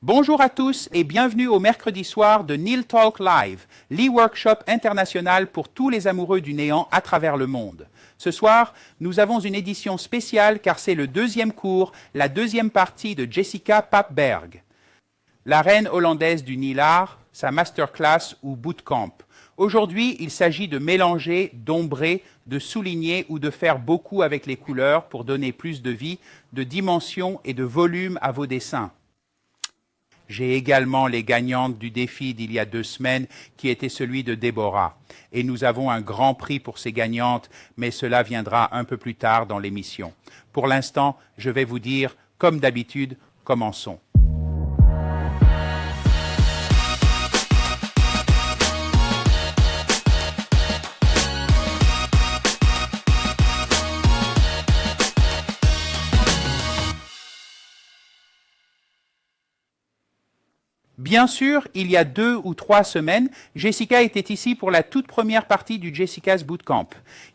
Bonjour à tous et bienvenue au mercredi soir de Neil Talk Live, l'e-workshop international pour tous les amoureux du néant à travers le monde. Ce soir, nous avons une édition spéciale car c'est le deuxième cours, la deuxième partie de Jessica Papberg, la reine hollandaise du Nihilart, sa masterclass ou bootcamp. Aujourd'hui, il s'agit de mélanger, d'ombrer, de souligner ou de faire beaucoup avec les couleurs pour donner plus de vie, de dimension et de volume à vos dessins. J'ai également les gagnantes du défi d'il y a 2 semaines, qui était celui de Déborah. Et nous avons un grand prix pour ces gagnantes, mais cela viendra un peu plus tard dans l'émission. Pour l'instant, je vais vous dire, comme d'habitude, commençons. Bien sûr, il y a 2 ou 3 semaines, Jessica était ici pour la toute première partie du Jessica's Bootcamp.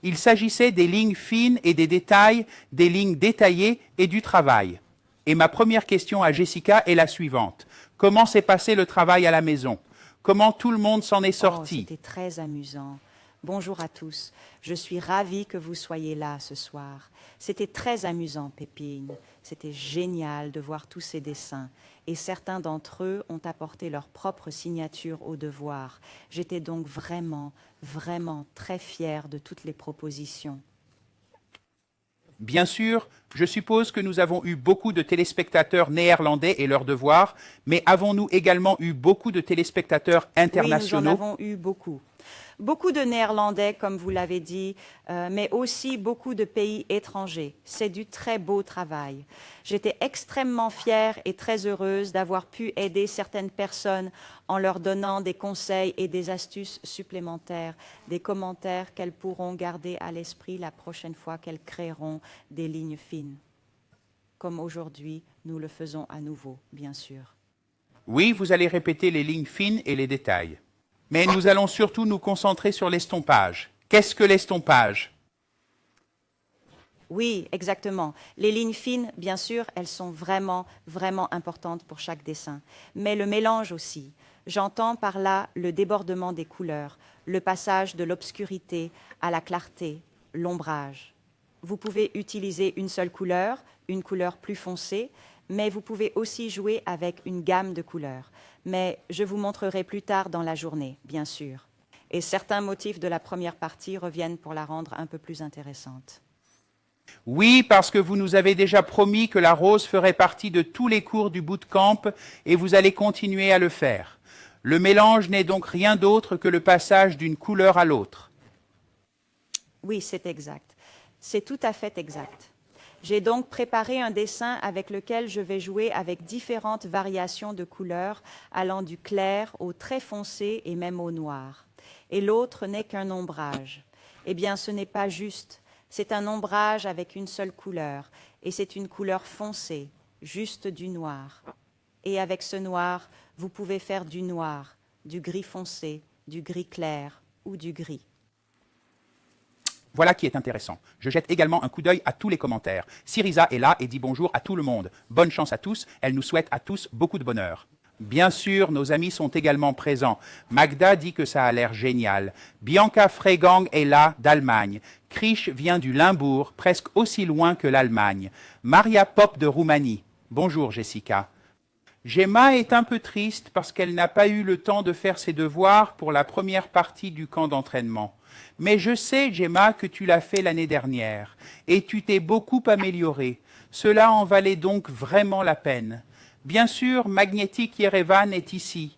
Il s'agissait des lignes fines et des détails, des lignes détaillées et du travail. Et ma première question à Jessica est la suivante. Comment s'est passé le travail à la maison? Comment tout le monde s'en est sorti? C'était très amusant. Bonjour à tous. Je suis ravie que vous soyez là ce soir. C'était très amusant, Pépine. C'était génial de voir tous ces dessins. Et certains d'entre eux ont apporté leur propre signature au devoir. J'étais donc vraiment très fière de toutes les propositions. Bien sûr, je suppose que nous avons eu beaucoup de téléspectateurs néerlandais et leurs devoirs, mais avons-nous également eu beaucoup de téléspectateurs internationaux? Oui, nous en avons eu beaucoup. Beaucoup de Néerlandais, comme vous l'avez dit, mais aussi beaucoup de pays étrangers. C'est du très beau travail. J'étais extrêmement fière et très heureuse d'avoir pu aider certaines personnes en leur donnant des conseils et des astuces supplémentaires, des commentaires qu'elles pourront garder à l'esprit la prochaine fois qu'elles créeront des lignes fines. Comme aujourd'hui, nous le faisons à nouveau, bien sûr. Oui, vous allez répéter les lignes fines et les détails. Mais nous allons surtout nous concentrer sur l'estompage. Qu'est-ce que l'estompage? Oui, exactement. Les lignes fines, bien sûr, elles sont vraiment importantes pour chaque dessin. Mais le mélange aussi. J'entends par là le débordement des couleurs, le passage de l'obscurité à la clarté, l'ombrage. Vous pouvez utiliser une seule couleur, une couleur plus foncée, mais vous pouvez aussi jouer avec une gamme de couleurs. Mais je vous montrerai plus tard dans la journée, bien sûr. Et certains motifs de la première partie reviennent pour la rendre un peu plus intéressante. Oui, parce que vous nous avez déjà promis que la rose ferait partie de tous les cours du bootcamp et vous allez continuer à le faire. Le mélange n'est donc rien d'autre que le passage d'une couleur à l'autre. Oui, c'est exact. C'est tout à fait exact. J'ai donc préparé un dessin avec lequel je vais jouer avec différentes variations de couleurs allant du clair au très foncé et même au noir. Et l'autre n'est qu'un ombrage. Eh bien, ce n'est pas juste. C'est un ombrage avec une seule couleur et c'est une couleur foncée, juste du noir. Et avec ce noir, vous pouvez faire du noir, du gris foncé, du gris clair ou du gris. Voilà qui est intéressant. Je jette également un coup d'œil à tous les commentaires. Syriza est là et dit bonjour à tout le monde. Bonne chance à tous. Elle nous souhaite à tous beaucoup de bonheur. Bien sûr, nos amis sont également présents. Magda dit que ça a l'air génial. Bianca Freigang est là, d'Allemagne. Krish vient du Limbourg, presque aussi loin que l'Allemagne. Maria Pop de Roumanie. Bonjour Jessica. Gemma est un peu triste parce qu'elle n'a pas eu le temps de faire ses devoirs pour la première partie du camp d'entraînement. Mais je sais, Gemma, que tu l'as fait l'année dernière et tu t'es beaucoup améliorée. Cela en valait donc vraiment la peine. Bien sûr, Magnetic Yerevan est ici.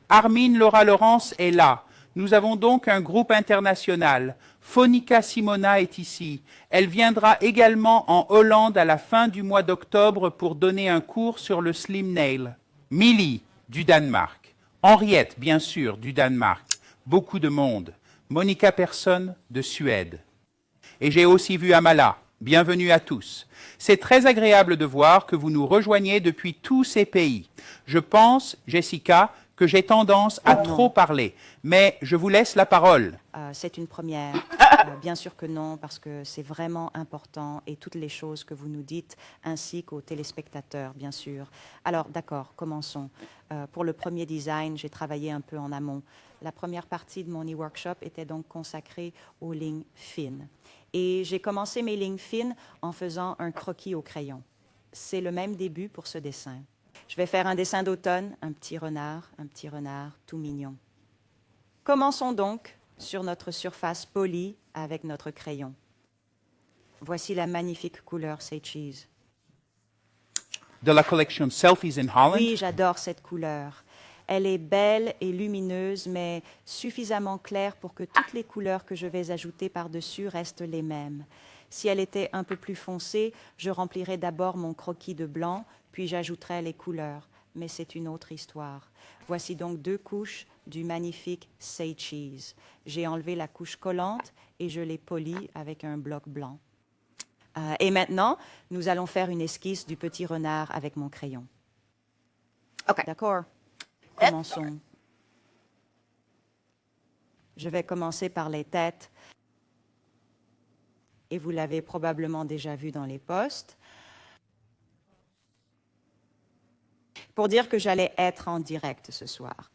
Armin Laura Laurence est là. Nous avons donc un groupe international. Phonica Simona est ici. Elle viendra également en Hollande à la fin du mois d'octobre pour donner un cours sur le slim nail. Millie, du Danemark. Henriette, bien sûr, du Danemark. Beaucoup de monde. Monica Persson, de Suède. Et j'ai aussi vu Amala. Bienvenue à tous. C'est très agréable de voir que vous nous rejoignez depuis tous ces pays. Je pense, Jessica, que j'ai tendance à trop parler, mais je vous laisse la parole. C'est une première. Bien sûr que non, parce que c'est vraiment important et toutes les choses que vous nous dites, ainsi qu'aux téléspectateurs, bien sûr. Alors, d'accord, commençons. Pour le premier design, j'ai travaillé un peu en amont. La première partie de mon e-workshop était donc consacrée aux lignes fines. Et j'ai commencé mes lignes fines en faisant un croquis au crayon. C'est le même début pour ce dessin. Je vais faire un dessin d'automne, un petit renard tout mignon. Commençons donc sur notre surface polie avec notre crayon. Voici la magnifique couleur Say Cheese. De la collection Selfies in Holland. Oui, j'adore cette couleur. Elle est belle et lumineuse, mais suffisamment claire pour que toutes les couleurs que je vais ajouter par-dessus restent les mêmes. Si elle était un peu plus foncée, je remplirais d'abord mon croquis de blanc, puis j'ajouterais les couleurs. Mais c'est une autre histoire. Voici donc 2 couches du magnifique Say Cheese. J'ai enlevé la couche collante et je l'ai polie avec un bloc blanc. Et maintenant, nous allons faire une esquisse du petit renard avec mon crayon. OK. D'accord. Commençons. Je vais commencer par les têtes. Et vous l'avez probablement déjà vu dans les posts. Pour dire que j'allais être en direct ce soir.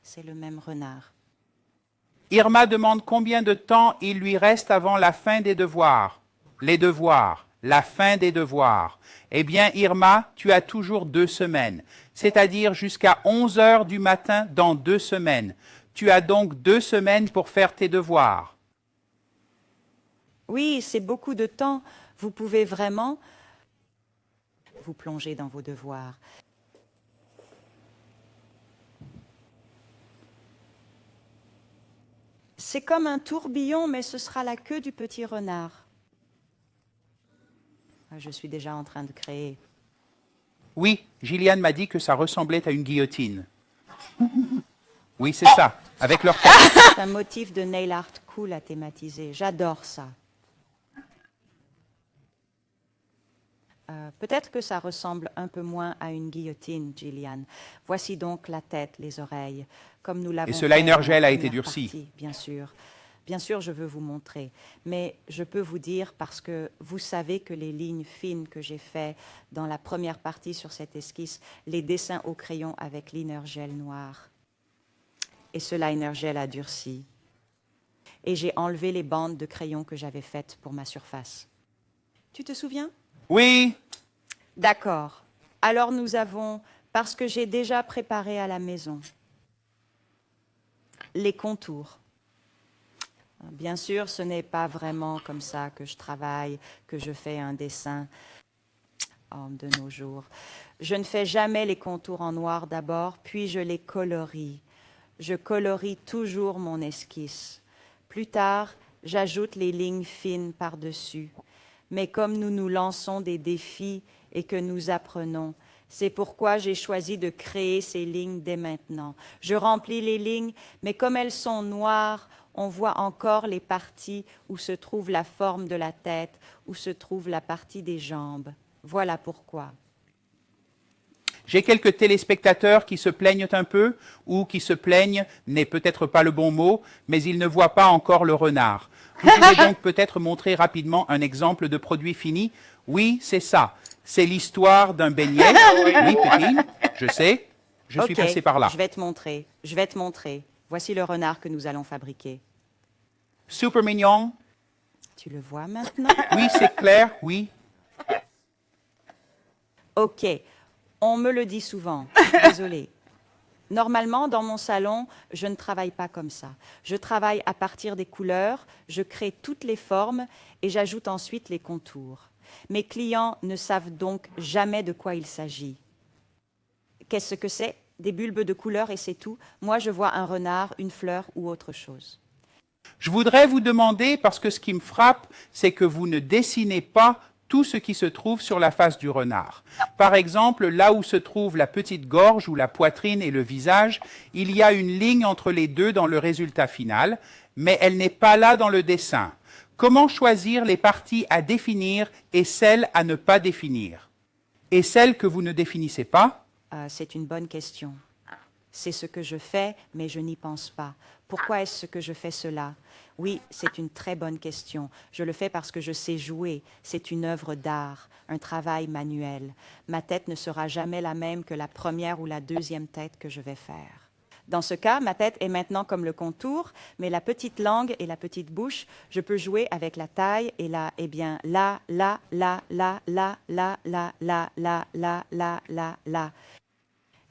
C'est le même renard. Irma demande combien de temps il lui reste avant la fin des devoirs. Les devoirs, la fin des devoirs. Eh bien, Irma, tu as toujours 2 semaines, c'est-à-dire jusqu'à 11 heures du matin dans 2 semaines. Tu as donc 2 semaines pour faire tes devoirs. Oui, c'est beaucoup de temps. Vous pouvez vraiment vous plonger dans vos devoirs. C'est comme un tourbillon, mais ce sera la queue du petit renard. Je suis déjà en train de créer. Oui, Gillian m'a dit que ça ressemblait à une guillotine. Oui, c'est ça, avec leur tête. C'est un motif de nail art cool à thématiser. J'adore ça. Peut-être que ça ressemble un peu moins à une guillotine, Gillian. Voici donc la tête, les oreilles, comme nous l'avons Et ce fait liner dans la gel a été première durci. partie, bien sûr. Bien sûr, je veux vous montrer, mais je peux vous dire, parce que vous savez que les lignes fines que j'ai faites dans la première partie sur cette esquisse, les dessins au crayon avec liner gel noir. Et ce liner gel a durci. Et j'ai enlevé les bandes de crayon que j'avais faites pour ma surface. Tu te souviens ? Oui, D'accord. Alors nous avons, parce que j'ai déjà préparé à la maison, les contours. Bien sûr, ce n'est pas vraiment comme ça que je travaille, que je fais un dessin de nos jours. Je ne fais jamais les contours en noir d'abord, puis je les colorie. Je colorie toujours mon esquisse. Plus tard, j'ajoute les lignes fines par-dessus. Mais comme nous nous lançons des défis et que nous apprenons, c'est pourquoi j'ai choisi de créer ces lignes dès maintenant. Je remplis les lignes, mais comme elles sont noires, on voit encore les parties où se trouve la forme de la tête, où se trouve la partie des jambes. Voilà pourquoi. j'ai quelques téléspectateurs qui se plaignent un peu, ou qui se plaignent n'est peut-être pas le bon mot, mais ils ne voient pas encore le renard. Vous pouvez donc peut-être montrer rapidement un exemple de produit fini. Oui, c'est ça. C'est l'histoire d'un beignet. Oui, Pépine, je sais. Je suis passé par là. Je vais te montrer. Je vais te montrer. Voici le renard que nous allons fabriquer. Super mignon. Tu le vois maintenant? Oui, c'est clair, oui. OK. On me le dit souvent. Désolée. Normalement, dans mon salon, je ne travaille pas comme ça. Je travaille à partir des couleurs, je crée toutes les formes et j'ajoute ensuite les contours. Mes clients ne savent donc jamais de quoi il s'agit. Qu'est-ce que c'est? Des bulbes de couleurs et c'est tout. Moi, je vois un renard, une fleur ou autre chose. Je voudrais vous demander, parce que ce qui me frappe, c'est que vous ne dessinez pas tout ce qui se trouve sur la face du renard. Par exemple, là où se trouve la petite gorge ou la poitrine et le visage, il y a une ligne entre les deux dans le résultat final, mais elle n'est pas là dans le dessin. Comment choisir les parties à définir et celles à ne pas définir? Et celles que vous ne définissez pas? C'est une bonne question. C'est ce que je fais, mais je n'y pense pas. Pourquoi est-ce que je fais cela? Oui, c'est une très bonne question. Je le fais parce que je sais jouer. C'est une œuvre d'art, un travail manuel. Ma tête ne sera jamais la même que la première ou la deuxième tête que je vais faire. Dans ce cas, ma tête est maintenant comme le contour, mais la petite langue et la petite bouche, je peux jouer avec la taille et la, eh bien, la, la, la, la, la, la, la, la, la, la, la, la, la.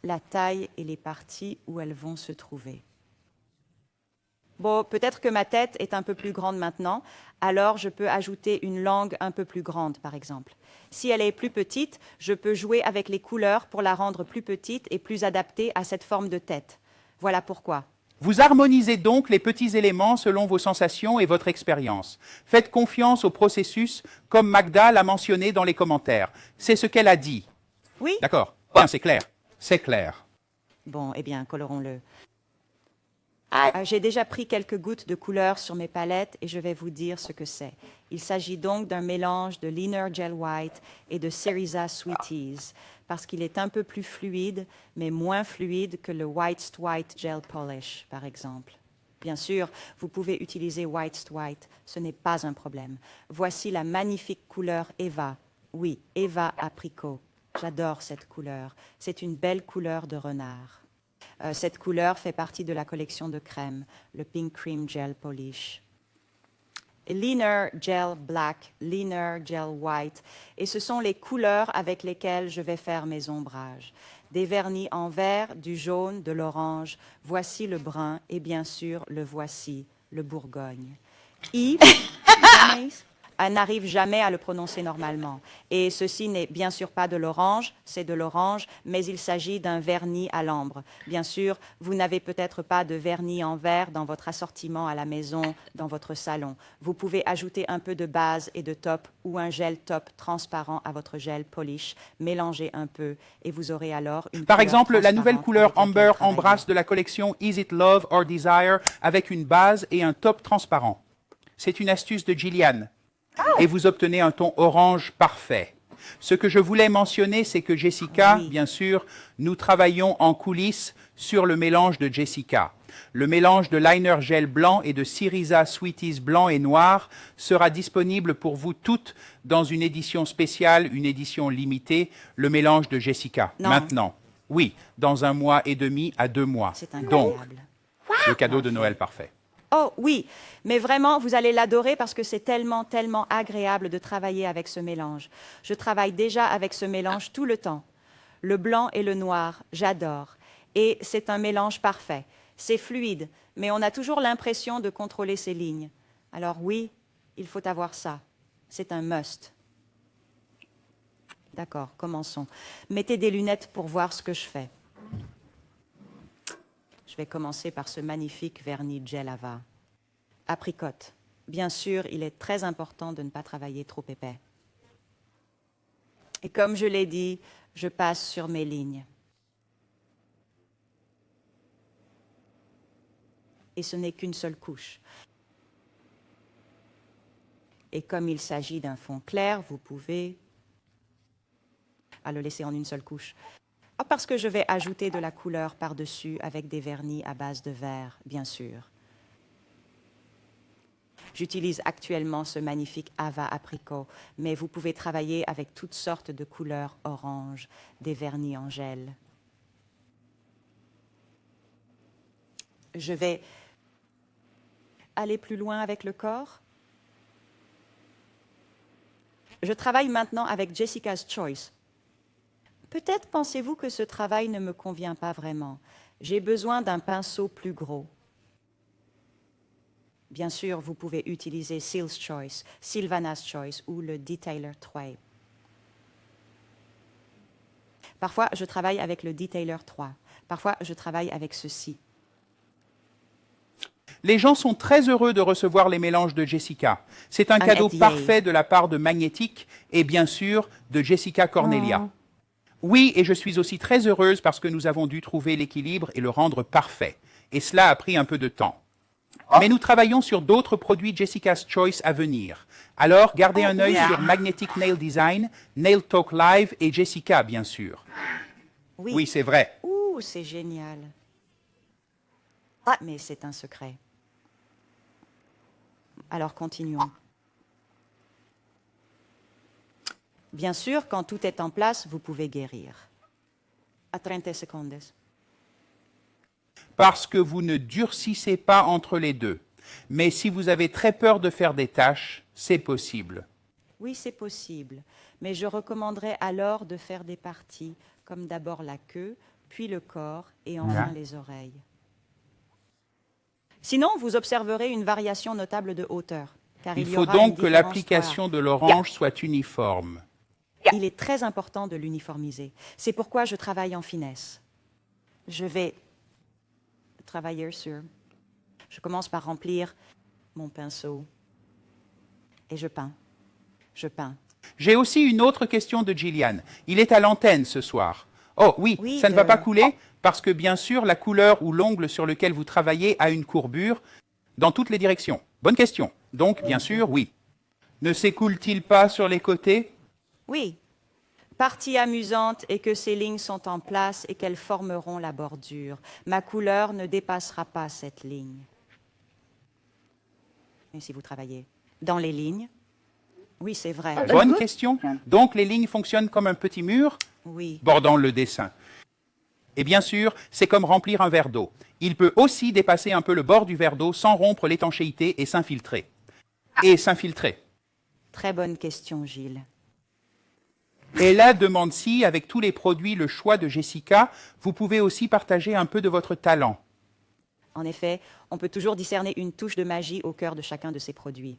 La taille et les parties où elles vont se trouver. Bon, peut-être que ma tête est un peu plus grande maintenant, alors je peux ajouter une langue un peu plus grande, par exemple. Si elle est plus petite, je peux jouer avec les couleurs pour la rendre plus petite et plus adaptée à cette forme de tête. Voilà pourquoi. Vous harmonisez donc les petits éléments selon vos sensations et votre expérience. Faites confiance au processus, comme Magda l'a mentionné dans les commentaires. C'est ce qu'elle a dit. Oui? D'accord. Bien, c'est clair. C'est clair. Bon, eh bien, colorons-le. J'ai déjà pris quelques gouttes de couleur sur mes palettes et je vais vous dire ce que c'est. Il s'agit donc d'un mélange de Liner Gel White et de Syriza Sweeties, parce qu'il est un peu plus fluide, mais moins fluide que le White White Gel Polish, par exemple. Bien sûr, vous pouvez utiliser White White, ce n'est pas un problème. Voici la magnifique couleur Eva. Oui, Eva Apricot. J'adore cette couleur. C'est une belle couleur de renard. Cette couleur fait partie de la collection de crème, le Pink Cream Gel Polish. Liner Gel Black, Liner Gel White, et ce sont les couleurs avec lesquelles je vais faire mes ombrages. Des vernis en vert, du jaune, de l'orange, voici le brun et bien sûr le voici, le Bourgogne. Yves n'arrive jamais à le prononcer normalement. Et ceci n'est bien sûr pas de l'orange, c'est de l'orange, mais il s'agit d'un vernis à l'ambre. Bien sûr, vous n'avez peut-être pas de vernis en verre dans votre assortiment à la maison, dans votre salon. Vous pouvez ajouter un peu de base et de top ou un gel top transparent à votre gel polish, mélanger un peu et vous aurez alors une Par exemple, la nouvelle couleur avec laquelle Amber travailler. Embrace de la collection Is It Love or Desire avec une base et un top transparent. C'est une astuce de Gillian. Et vous obtenez un ton orange parfait. Ce que je voulais mentionner, c'est que Jessica, Oui. bien sûr, nous travaillons en coulisses sur le mélange de Jessica. Le mélange de liner gel blanc et de Syriza Sweeties blanc et noir sera disponible pour vous toutes dans une édition spéciale, une édition limitée, le mélange de Jessica. Non. Maintenant, oui, dans 1 mois et demi à 2 mois. C'est Donc, incroyable. le cadeau de Noël parfait. Oh oui, mais vraiment, vous allez l'adorer parce que c'est tellement, tellement agréable de travailler avec ce mélange. Je travaille déjà avec ce mélange tout le temps. Le blanc et le noir, j'adore. Et c'est un mélange parfait. C'est fluide, mais on a toujours l'impression de contrôler ses lignes. Alors oui, il faut avoir ça. C'est un must. D'accord, commençons. Mettez des lunettes pour voir ce que je fais. Je vais commencer par ce magnifique vernis Gel Ava. Apricote. Bien sûr, il est très important de ne pas travailler trop épais. Et comme je l'ai dit, je passe sur mes lignes. Et ce n'est qu'une seule couche. Et comme il s'agit d'un fond clair, vous pouvez le laisser en une seule couche. Parce que je vais ajouter de la couleur par-dessus avec des vernis à base de vert, bien sûr. J'utilise actuellement ce magnifique Ava Apricot, mais vous pouvez travailler avec toutes sortes de couleurs orange, des vernis en gel. Je vais aller plus loin avec le corps. Je travaille maintenant avec Jessica's Choice. Peut-être pensez-vous que ce travail ne me convient pas vraiment. J'ai besoin d'un pinceau plus gros. Bien sûr, vous pouvez utiliser Seal's Choice, Sylvana's Choice ou le Detailer 3. Parfois, je travaille avec le Detailer 3. Parfois, je travaille avec ceci. Les gens sont très heureux de recevoir les mélanges de Jessica. C'est un cadeau FDA. parfait de la part de Magnetic et bien sûr de Jessica Cornelia. Oui, et je suis aussi très heureuse parce que nous avons dû trouver l'équilibre et le rendre parfait. Et cela a pris un peu de temps. Mais nous travaillons sur d'autres produits Jessica's Choice à venir. Alors, gardez un œil sur Magnetic Nail Design, Nail Talk Live et Jessica, bien sûr. Oui, c'est vrai. Ouh, c'est génial. Ah, mais c'est un secret. Alors continuons. Bien sûr, quand tout est en place, vous pouvez guérir. A 30 secondes. Parce que vous ne durcissez pas entre les deux. Mais si vous avez très peur de faire des tâches, c'est possible. Oui, c'est possible, mais je recommanderais alors de faire des parties, comme d'abord la queue, puis le corps et enfin les oreilles. Sinon, vous observerez une variation notable de hauteur, car Il y faut aura une donc que différence l'application de l'orange soit uniforme. Il est très important de l'uniformiser. C'est pourquoi je travaille en finesse. Je vais travailler sur... Je commence par remplir mon pinceau et je peins. Je peins. J'ai aussi une autre question de Gillian. Il est à l'antenne ce soir. Oh oui, Oui, ça ne va pas couler parce que bien sûr la couleur ou l'ongle sur lequel vous travaillez a une courbure dans toutes les directions. Bonne question. Donc bien sûr, oui. Ne s'écoule-t-il pas sur les côtés? Oui. Partie amusante est que ces lignes sont en place et qu'elles formeront la bordure. Ma couleur ne dépassera pas cette ligne. Et si vous travaillez dans les lignes? Oui, c'est vrai. Bonne question. Donc les lignes fonctionnent comme un petit mur Oui. bordant le dessin. Et bien sûr, c'est comme remplir un verre d'eau. Il peut aussi dépasser un peu le bord du verre d'eau sans rompre l'étanchéité et s'infiltrer. Très bonne question, Gilles. Et là, demande si, avec tous les produits, le choix de Jessica, vous pouvez aussi partager un peu de votre talent. En effet, on peut toujours discerner une touche de magie au cœur de chacun de ces produits.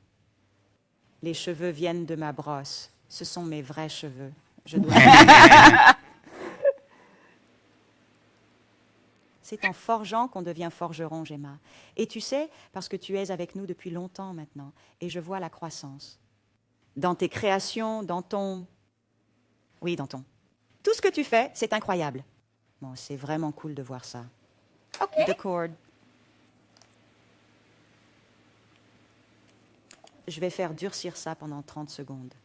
Les cheveux viennent de ma brosse. Ce sont mes vrais cheveux. Je dois... C'est en forgeant qu'on devient forgeron, Gemma. Et tu sais, parce que tu es avec nous depuis longtemps maintenant, et je vois la croissance. Dans tes créations, dans ton... Oui, dans ton... Tout ce que tu fais, c'est incroyable. Bon, c'est vraiment cool de voir ça. OK. The cord. Je vais faire durcir ça pendant 30 secondes.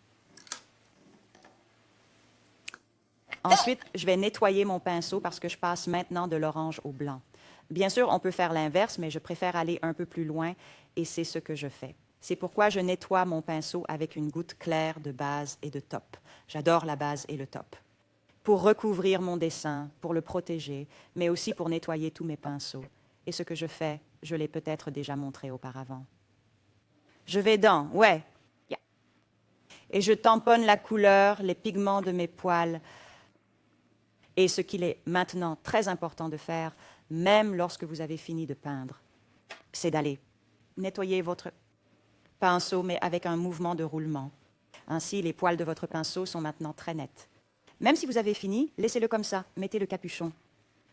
Ensuite, je vais nettoyer mon pinceau parce que je passe maintenant de l'orange au blanc. Bien sûr, on peut faire l'inverse, mais je préfère aller un peu plus loin et c'est ce que je fais. C'est pourquoi je nettoie mon pinceau avec une goutte claire de base et de top. J'adore la base et le top. Pour recouvrir mon dessin, pour le protéger, mais aussi pour nettoyer tous mes pinceaux. Et ce que je fais, je l'ai peut-être déjà montré auparavant. Je vais dans, ouais. Yeah. Et je tamponne la couleur, les pigments de mes poils. Et ce qu'il est maintenant très important de faire, même lorsque vous avez fini de peindre, c'est d'aller nettoyer votre pinceau, mais avec un mouvement de roulement. Ainsi, les poils de votre pinceau sont maintenant très nets. Même si vous avez fini, laissez-le comme ça, mettez le capuchon.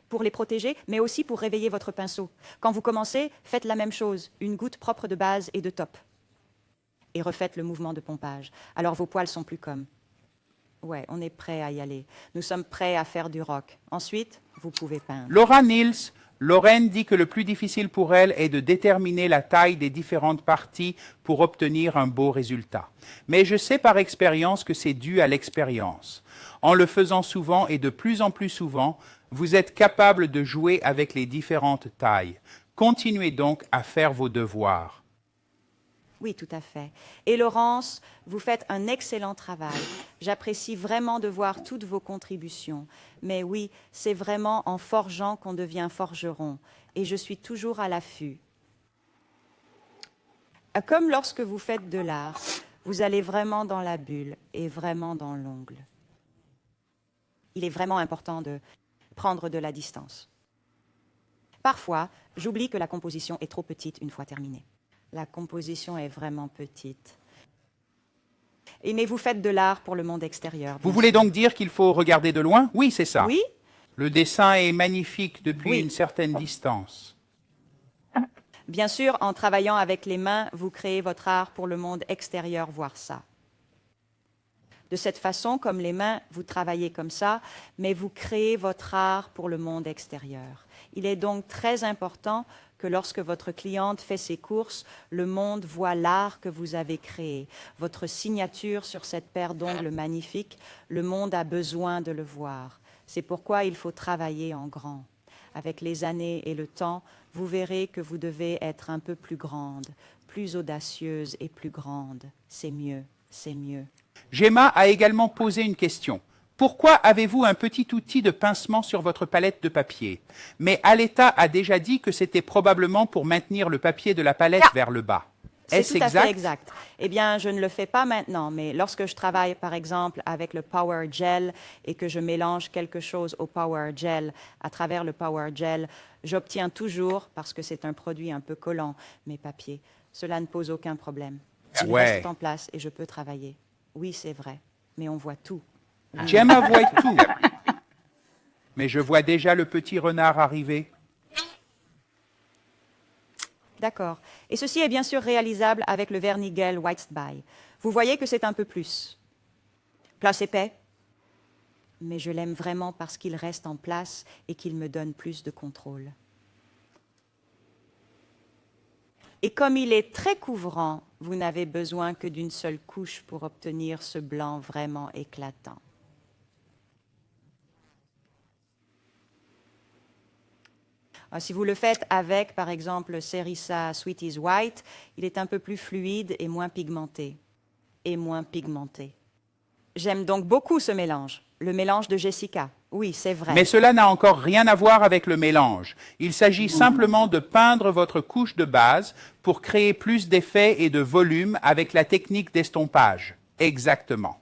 Pour les protéger, mais aussi pour réveiller votre pinceau. Quand vous commencez, faites la même chose, une goutte propre de base et de top. Et refaites le mouvement de pompage. Alors vos poils sont plus comme... Ouais, on est prêt à y aller. Nous sommes prêts à faire du rock. Ensuite, vous pouvez peindre. Laura Nils, Lorraine dit que le plus difficile pour elle est de déterminer la taille des différentes parties pour obtenir un beau résultat. Mais je sais par expérience que c'est dû à l'expérience. En le faisant souvent et de plus en plus souvent, vous êtes capable de jouer avec les différentes tailles. Continuez donc à faire vos devoirs. Oui, tout à fait. Et Laurence, vous faites un excellent travail. J'apprécie vraiment de voir toutes vos contributions. Mais oui, c'est vraiment en forgeant qu'on devient forgeron. Et je suis toujours à l'affût. Comme lorsque vous faites de l'art, vous allez vraiment dans la bulle et vraiment dans l'ongle. Il est vraiment important de prendre de la distance. Parfois, j'oublie que la composition est trop petite une fois terminée. La composition est vraiment petite. Mais vous faites de l'art pour le monde extérieur. Vous voulez donc dire qu'il faut regarder de loin? Oui, c'est ça. Oui, Le dessin est magnifique depuis Oui. une certaine distance. bien sûr, en travaillant avec les mains, vous créez votre art pour le monde extérieur, voir ça. De cette façon, comme les mains, vous travaillez comme ça, mais vous créez votre art pour le monde extérieur. Il est donc très important que lorsque votre cliente fait ses courses, le monde voit l'art que vous avez créé, votre signature sur cette paire d'ongles magnifique. Le monde a besoin de le voir. C'est pourquoi il faut travailler en grand. avec les années et le temps, vous verrez que vous devez être un peu plus grande, plus audacieuse et plus grande. C'est mieux, c'est mieux. Gemma a également posé une question. Pourquoi avez-vous un petit outil de pincement sur votre palette de papier? Mais Aletta a déjà dit que c'était probablement pour maintenir le papier de la palette vers le bas. Est-ce C'est tout à exact? fait exact. Eh bien, je ne le fais pas maintenant, mais lorsque je travaille, par exemple, avec le Power Gel et que je mélange quelque chose au Power Gel, à travers le Power Gel, j'obtiens toujours, parce que c'est un produit un peu collant, mes papiers. Cela ne pose aucun problème. Ils Ouais. restent en place et je peux travailler. Oui, c'est vrai, mais on voit tout. Oui. Gemma voit tout. Mais je vois déjà le petit renard arriver. D'accord. Et ceci est bien sûr réalisable avec le vernis Gel White Spy. Vous voyez que c'est un peu plus. Place épais. Mais je l'aime vraiment parce qu'il reste en place et qu'il me donne plus de contrôle. Et comme il est très couvrant, vous n'avez besoin que d'une seule couche pour obtenir ce blanc vraiment éclatant. Si vous le faites avec, par exemple, Cerisa Sweeties White, il est un peu plus fluide et moins pigmenté. J'aime donc beaucoup ce mélange, le mélange de Jessica. Oui, c'est vrai. Mais cela n'a encore rien à voir avec le mélange. Il s'agit simplement de peindre votre couche de base pour créer plus d'effet et de volume avec la technique d'estompage. Exactement.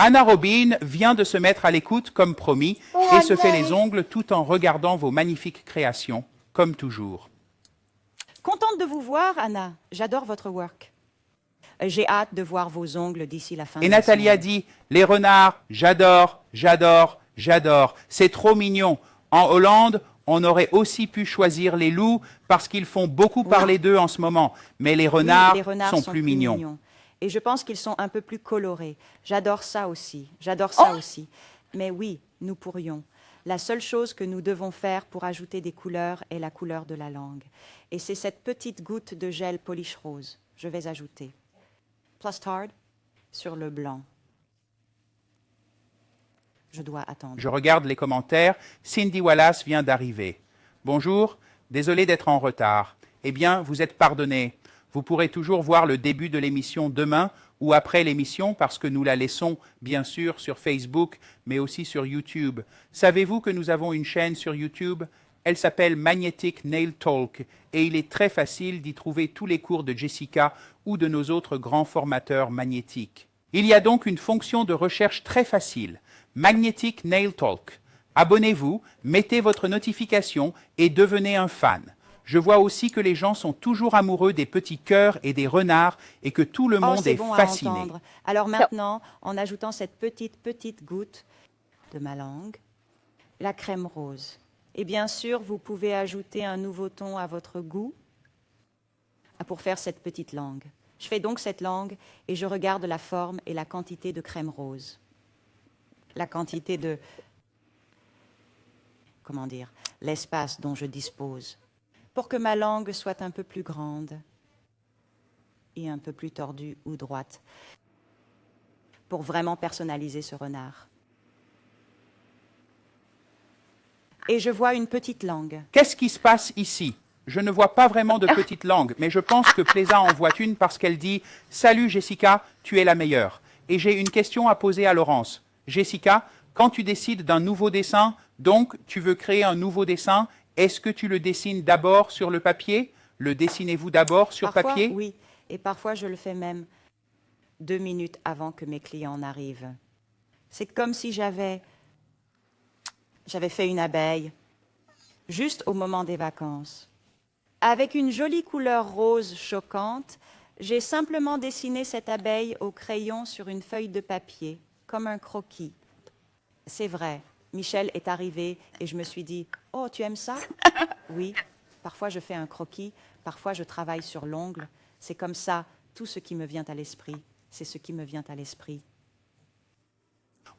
Anna Robin vient de se mettre à l'écoute, comme promis, et se fait les ongles tout en regardant vos magnifiques créations, comme toujours. Contente de vous voir, Anna. J'adore votre work. J'ai hâte de voir vos ongles d'ici la fin de Et la Nathalie a semaine. dit, les renards, j'adore, j'adore, j'adore. C'est trop mignon. En Hollande, on aurait aussi pu choisir les loups parce qu'ils font beaucoup parler d'eux en ce moment. Mais les Oui, renards, les renards sont plus mignons. Et je pense qu'ils sont un peu plus colorés. J'adore ça aussi. J'adore ça aussi. Mais oui, nous pourrions. La seule chose que nous devons faire pour ajouter des couleurs est la couleur de la langue. Et c'est cette petite goutte de gel polish rose. Je vais ajouter. Plastard sur le blanc. Je dois attendre. Je regarde les commentaires. Cindy Wallace vient d'arriver. Bonjour, désolé d'être en retard. Eh bien, vous êtes pardonné. Vous pourrez toujours voir le début de l'émission demain ou après l'émission parce que nous la laissons bien sûr sur Facebook mais aussi sur YouTube. Savez-vous que nous avons une chaîne sur YouTube? Elle s'appelle Magnetic Nail Talk et il est très facile d'y trouver tous les cours de Jessica ou de nos autres grands formateurs magnétiques. Il y a donc une fonction de recherche très facile, Magnetic Nail Talk. Abonnez-vous, mettez votre notification et devenez un fan. Je vois aussi que les gens sont toujours amoureux des petits cœurs et des renards et que tout le monde c'est est bon fasciné. à entendre. Alors maintenant, en ajoutant cette petite goutte de ma langue, la crème rose. Et bien sûr, vous pouvez ajouter un nouveau ton à votre goût pour faire cette petite langue. Je fais donc cette langue et je regarde la forme et la quantité de crème rose. La quantité de, comment dire, l'espace dont je dispose. Pour que ma langue soit un peu plus grande et un peu plus tordue ou droite, pour vraiment personnaliser ce renard. Et je vois une petite langue. Qu'est-ce qui se passe ici? Je ne vois pas vraiment de petite langue, mais je pense que Plaisa en voit une parce qu'elle dit « Salut Jessica, tu es la meilleure ». Et j'ai une question à poser à Laurence. Jessica, quand tu décides d'un nouveau dessin, donc tu veux créer un nouveau dessin, est-ce que tu le dessines d'abord sur le papier? Le dessinez-vous d'abord sur Parfois, papier? oui, et parfois je le fais même 2 minutes avant que mes clients n'arrivent. C'est comme si j'avais fait une abeille, juste au moment des vacances. Avec une jolie couleur rose choquante, j'ai simplement dessiné cette abeille au crayon sur une feuille de papier, comme un croquis. C'est vrai, Michel est arrivé et je me suis dit « Oh, tu aimes ça ?» Oui, parfois je fais un croquis, parfois je travaille sur l'ongle. C'est comme ça, tout ce qui me vient à l'esprit, c'est ce qui me vient à l'esprit.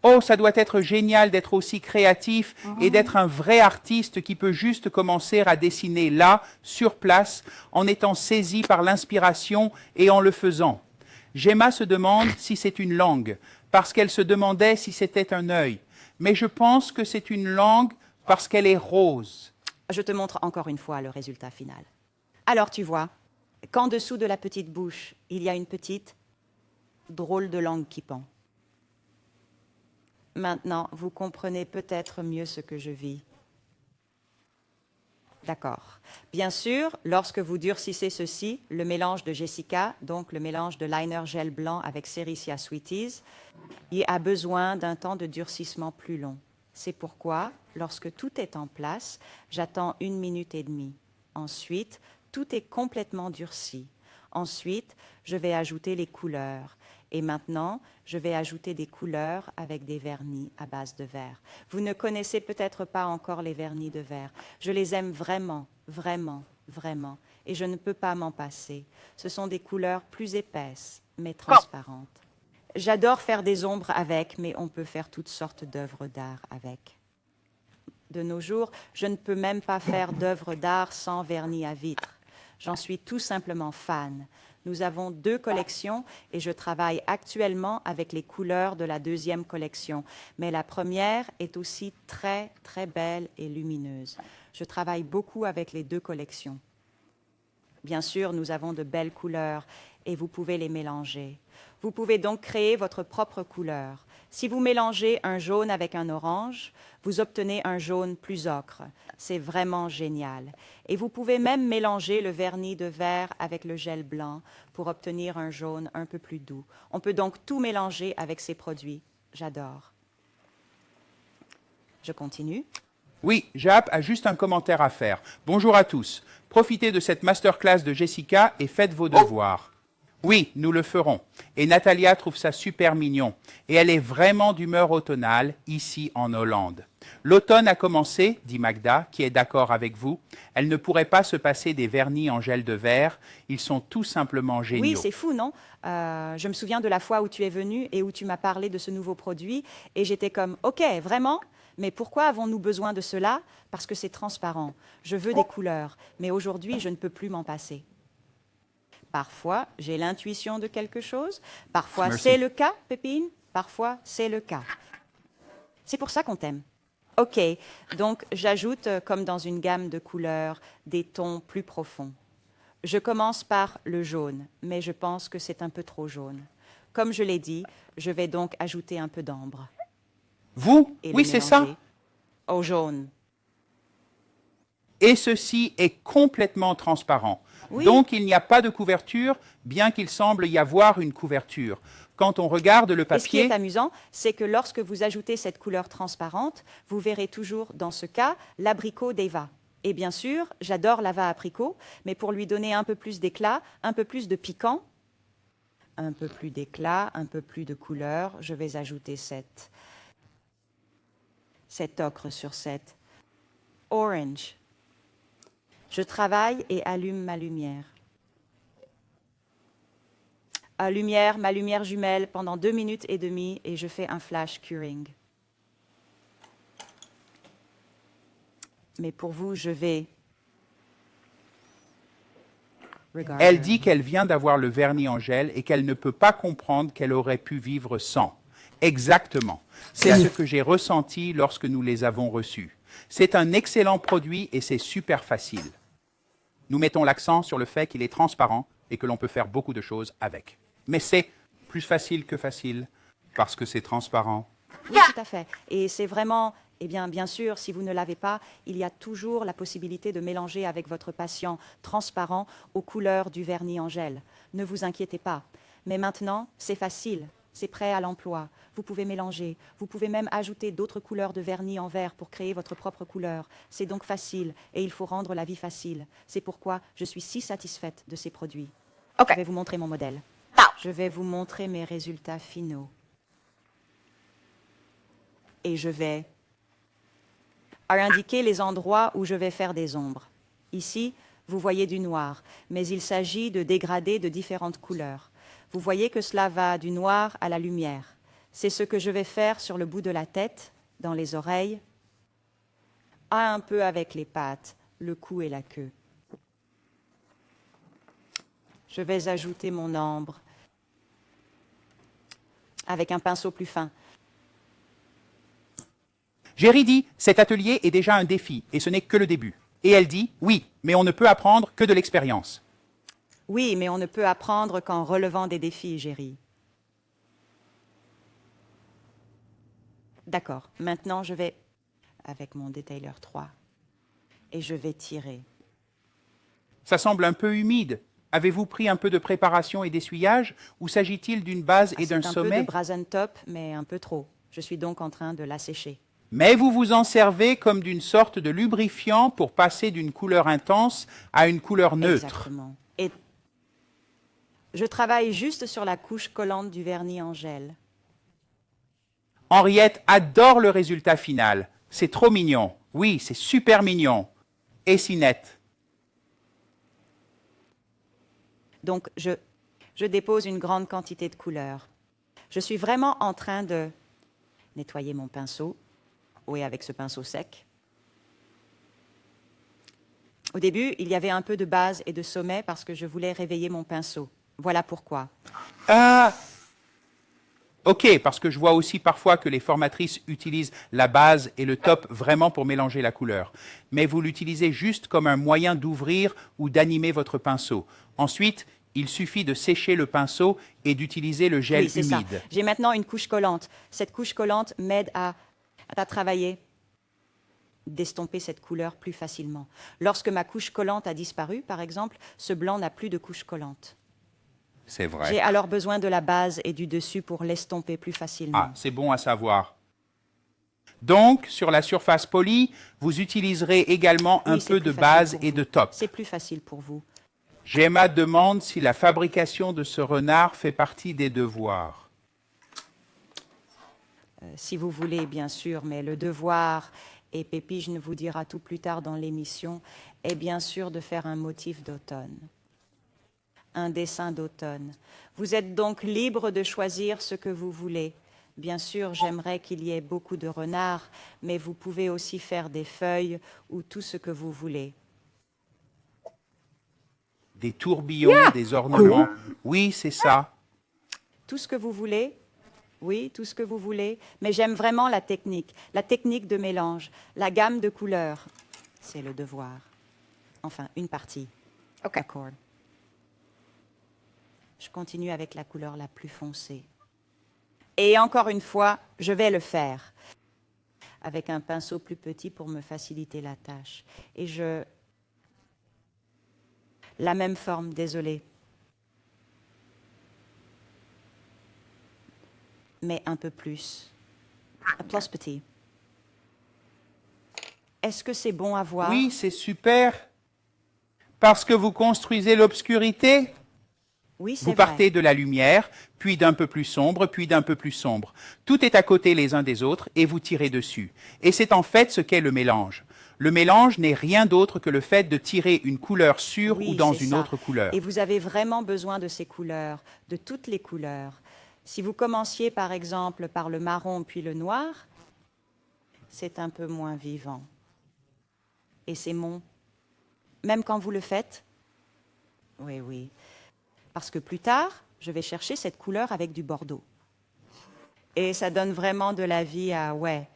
Oh, ça doit être génial d'être aussi créatif et d'être un vrai artiste qui peut juste commencer à dessiner là, sur place, en étant saisi par l'inspiration et en le faisant. Gemma se demande si c'est une langue, parce qu'elle se demandait si c'était un œil. Mais je pense que c'est une langue parce qu'elle est rose. Je te montre encore une fois le résultat final. Alors tu vois, qu'en dessous de la petite bouche, il y a une petite drôle de langue qui pend. Maintenant, vous comprenez peut-être mieux ce que je vis. D'accord. Bien sûr, lorsque vous durcissez ceci, le mélange de Jessica, donc le mélange de liner gel blanc avec Sericia Sweeties, il a besoin d'un temps de durcissement plus long. C'est pourquoi, lorsque tout est en place, j'attends 1 minute et demie. Ensuite, tout est complètement durci. Ensuite, je vais ajouter les couleurs. Et maintenant, je vais ajouter des couleurs avec des vernis à base de verre. Vous ne connaissez peut-être pas encore les vernis de verre. Je les aime vraiment, vraiment, vraiment. Et je ne peux pas m'en passer. Ce sont des couleurs plus épaisses, mais transparentes. J'adore faire des ombres avec, mais on peut faire toutes sortes d'œuvres d'art avec. De nos jours, je ne peux même pas faire d'œuvres d'art sans vernis à vitre. J'en suis tout simplement fan. Nous avons 2 collections et je travaille actuellement avec les couleurs de la 2e collection. Mais la première est aussi très, très belle et lumineuse. Je travaille beaucoup avec les 2 collections. Bien sûr, nous avons de belles couleurs et vous pouvez les mélanger. Vous pouvez donc créer votre propre couleur. Si vous mélangez un jaune avec un orange, vous obtenez un jaune plus ocre. C'est vraiment génial. Et vous pouvez même mélanger le vernis de verre avec le gel blanc pour obtenir un jaune un peu plus doux. On peut donc tout mélanger avec ces produits. J'adore. Je continue. Oui, Jaap a juste un commentaire à faire. Bonjour à tous. Profitez de cette masterclass de Jessica et faites vos devoirs. Oui, nous le ferons. Et Natalia trouve ça super mignon. Et elle est vraiment d'humeur automnale, ici en Hollande. L'automne a commencé, dit Magda, qui est d'accord avec vous. Elle ne pourrait pas se passer des vernis en gel de verre. Ils sont tout simplement géniaux. Oui, c'est fou, non? Je me souviens de la fois où tu es venu et où tu m'as parlé de ce nouveau produit. Et j'étais comme, OK, vraiment? Mais pourquoi avons-nous besoin de cela? Parce que c'est transparent. Je veux des couleurs. Mais aujourd'hui, je ne peux plus m'en passer. Parfois, j'ai l'intuition de quelque chose. Parfois, Merci. c'est le cas, Pépine. Parfois, c'est le cas. C'est pour ça qu'on t'aime. OK, donc j'ajoute, comme dans une gamme de couleurs, des tons plus profonds. Je commence par le jaune, mais je pense que c'est un peu trop jaune. Comme je l'ai dit, je vais donc ajouter un peu d'ambre. Vous? Et Oui, le c'est ça. mélanger au jaune. Et ceci est complètement transparent. Oui. Donc, il n'y a pas de couverture, bien qu'il semble y avoir une couverture. Quand on regarde le Et ce qui est papier, amusant, c'est que lorsque vous ajoutez cette couleur transparente, vous verrez toujours, dans ce cas, l'abricot d'Eva. Et bien sûr, j'adore l'Ava apricot, mais pour lui donner un peu plus d'éclat, un peu plus de piquant, un peu plus d'éclat, un peu plus de couleur, je vais ajouter cet ocre sur cette orange. Je travaille et allume ma lumière. Ma lumière jumelle pendant 2 minutes et demie et je fais un flash curing. Mais pour vous, je vais regarder. elle dit qu'elle vient d'avoir le vernis en gel et qu'elle ne peut pas comprendre qu'elle aurait pu vivre sans. Exactement. C'est ce que j'ai ressenti lorsque nous les avons reçus. C'est un excellent produit et c'est super facile. Nous mettons l'accent sur le fait qu'il est transparent et que l'on peut faire beaucoup de choses avec. Mais c'est plus facile que facile parce que c'est transparent. Oui, tout à fait. Et c'est vraiment, eh bien sûr, si vous ne l'avez pas, il y a toujours la possibilité de mélanger avec votre patient transparent aux couleurs du vernis en gel. Ne vous inquiétez pas. Mais maintenant, c'est facile. C'est prêt à l'emploi. Vous pouvez mélanger. Vous pouvez même ajouter d'autres couleurs de vernis en verre pour créer votre propre couleur. C'est donc facile et il faut rendre la vie facile. C'est pourquoi je suis si satisfaite de ces produits. OK. Je vais vous montrer mon modèle. Ah. Je vais vous montrer mes résultats finaux. Et je vais indiquer les endroits où je vais faire des ombres. Ici, vous voyez du noir, mais il s'agit de dégradés de différentes couleurs. Vous voyez que cela va du noir à la lumière. C'est ce que je vais faire sur le bout de la tête, dans les oreilles, un peu avec les pattes, le cou et la queue. Je vais ajouter mon ambre avec un pinceau plus fin. Jerry dit « Cet atelier est déjà un défi et ce n'est que le début ». Et elle dit « Oui, mais on ne peut apprendre que de l'expérience ». Oui, mais on ne peut apprendre qu'en relevant des défis, Jerry. D'accord, maintenant je vais avec mon détailleur 3 et je vais tirer. Ça semble un peu humide. Avez-vous pris un peu de préparation et d'essuyage ou s'agit-il d'une base et d'un C'est un sommet? peu de Brazen Top, mais un peu trop. Je suis donc en train de l'assécher. Mais vous vous en servez comme d'une sorte de lubrifiant pour passer d'une couleur intense à une couleur neutre. Exactement. Et je travaille juste sur la couche collante du vernis en gel. Henriette adore le résultat final. C'est trop mignon. Oui, c'est super mignon. Et si net. Donc, je dépose une grande quantité de couleurs. Je suis vraiment en train de nettoyer mon pinceau. Oui, avec ce pinceau sec. Au début, il y avait un peu de base et de sommet parce que je voulais réveiller mon pinceau. Voilà pourquoi. Ah! Ok, parce que je vois aussi parfois que les formatrices utilisent la base et le top vraiment pour mélanger la couleur. Mais vous l'utilisez juste comme un moyen d'ouvrir ou d'animer votre pinceau. Ensuite, il suffit de sécher le pinceau et d'utiliser le gel Oui, c'est ça. humide. J'ai maintenant une couche collante. Cette couche collante m'aide à travailler, d'estomper cette couleur plus facilement. Lorsque ma couche collante a disparu, par exemple, ce blanc n'a plus de couche collante. C'est vrai. J'ai alors besoin de la base et du dessus pour l'estomper plus facilement. Ah, c'est bon à savoir. Donc, sur la surface polie, vous utiliserez également un Oui, c'est peu plus de facile base pour et vous. de top. C'est plus facile pour vous. Gemma demande si la fabrication de ce renard fait partie des devoirs. Si vous voulez, bien sûr, mais le devoir, et Pépige nous vous dira tout plus tard dans l'émission, est bien sûr de faire un motif d'automne. Un dessin d'automne. Vous êtes donc libre de choisir ce que vous voulez. Bien sûr, j'aimerais qu'il y ait beaucoup de renards, mais vous pouvez aussi faire des feuilles ou tout ce que vous voulez. Des tourbillons, des ornements. Oui, c'est ça. Tout ce que vous voulez, oui, tout ce que vous voulez, mais j'aime vraiment la technique de mélange, la gamme de couleurs. C'est le devoir. Enfin, une partie. OK. D'accord. Je continue avec la couleur la plus foncée. Et encore une fois, je vais le faire avec un pinceau plus petit pour me faciliter la tâche. Et la même forme, désolé. Mais un peu plus. Plus petit. Est-ce que c'est bon à voir? Oui, c'est super. Parce que vous construisez l'obscurité. Oui, c'est Vous vrai. partez de la lumière, puis d'un peu plus sombre, puis d'un peu plus sombre. Tout est à côté les uns des autres et vous tirez dessus. Et c'est en fait ce qu'est le mélange. Le mélange n'est rien d'autre que le fait de tirer une couleur sur Oui, ou dans c'est une ça. autre couleur. Et vous avez vraiment besoin de ces couleurs, de toutes les couleurs. Si vous commenciez par exemple par le marron puis le noir, c'est un peu moins vivant. Et c'est mon... Même quand vous le faites? Oui, oui. Parce que plus tard, je vais chercher cette couleur avec du bordeaux. Et ça donne vraiment de la vie à, ouais,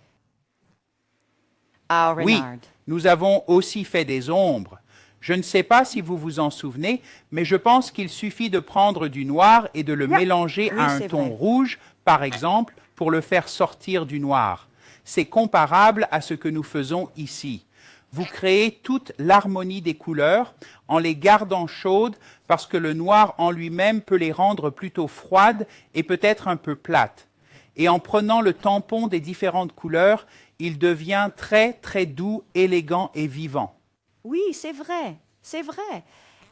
à Oui, Renard. nous avons aussi fait des ombres. Je ne sais pas si vous vous en souvenez, mais je pense qu'il suffit de prendre du noir et de le mélanger Oui, à un c'est ton vrai. rouge, par exemple, pour le faire sortir du noir. C'est comparable à ce que nous faisons ici. Vous créez toute l'harmonie des couleurs en les gardant chaudes parce que le noir en lui-même peut les rendre plutôt froides et peut-être un peu plates. Et en prenant le tampon des différentes couleurs, il devient très très doux, élégant et vivant. Oui, c'est vrai, c'est vrai.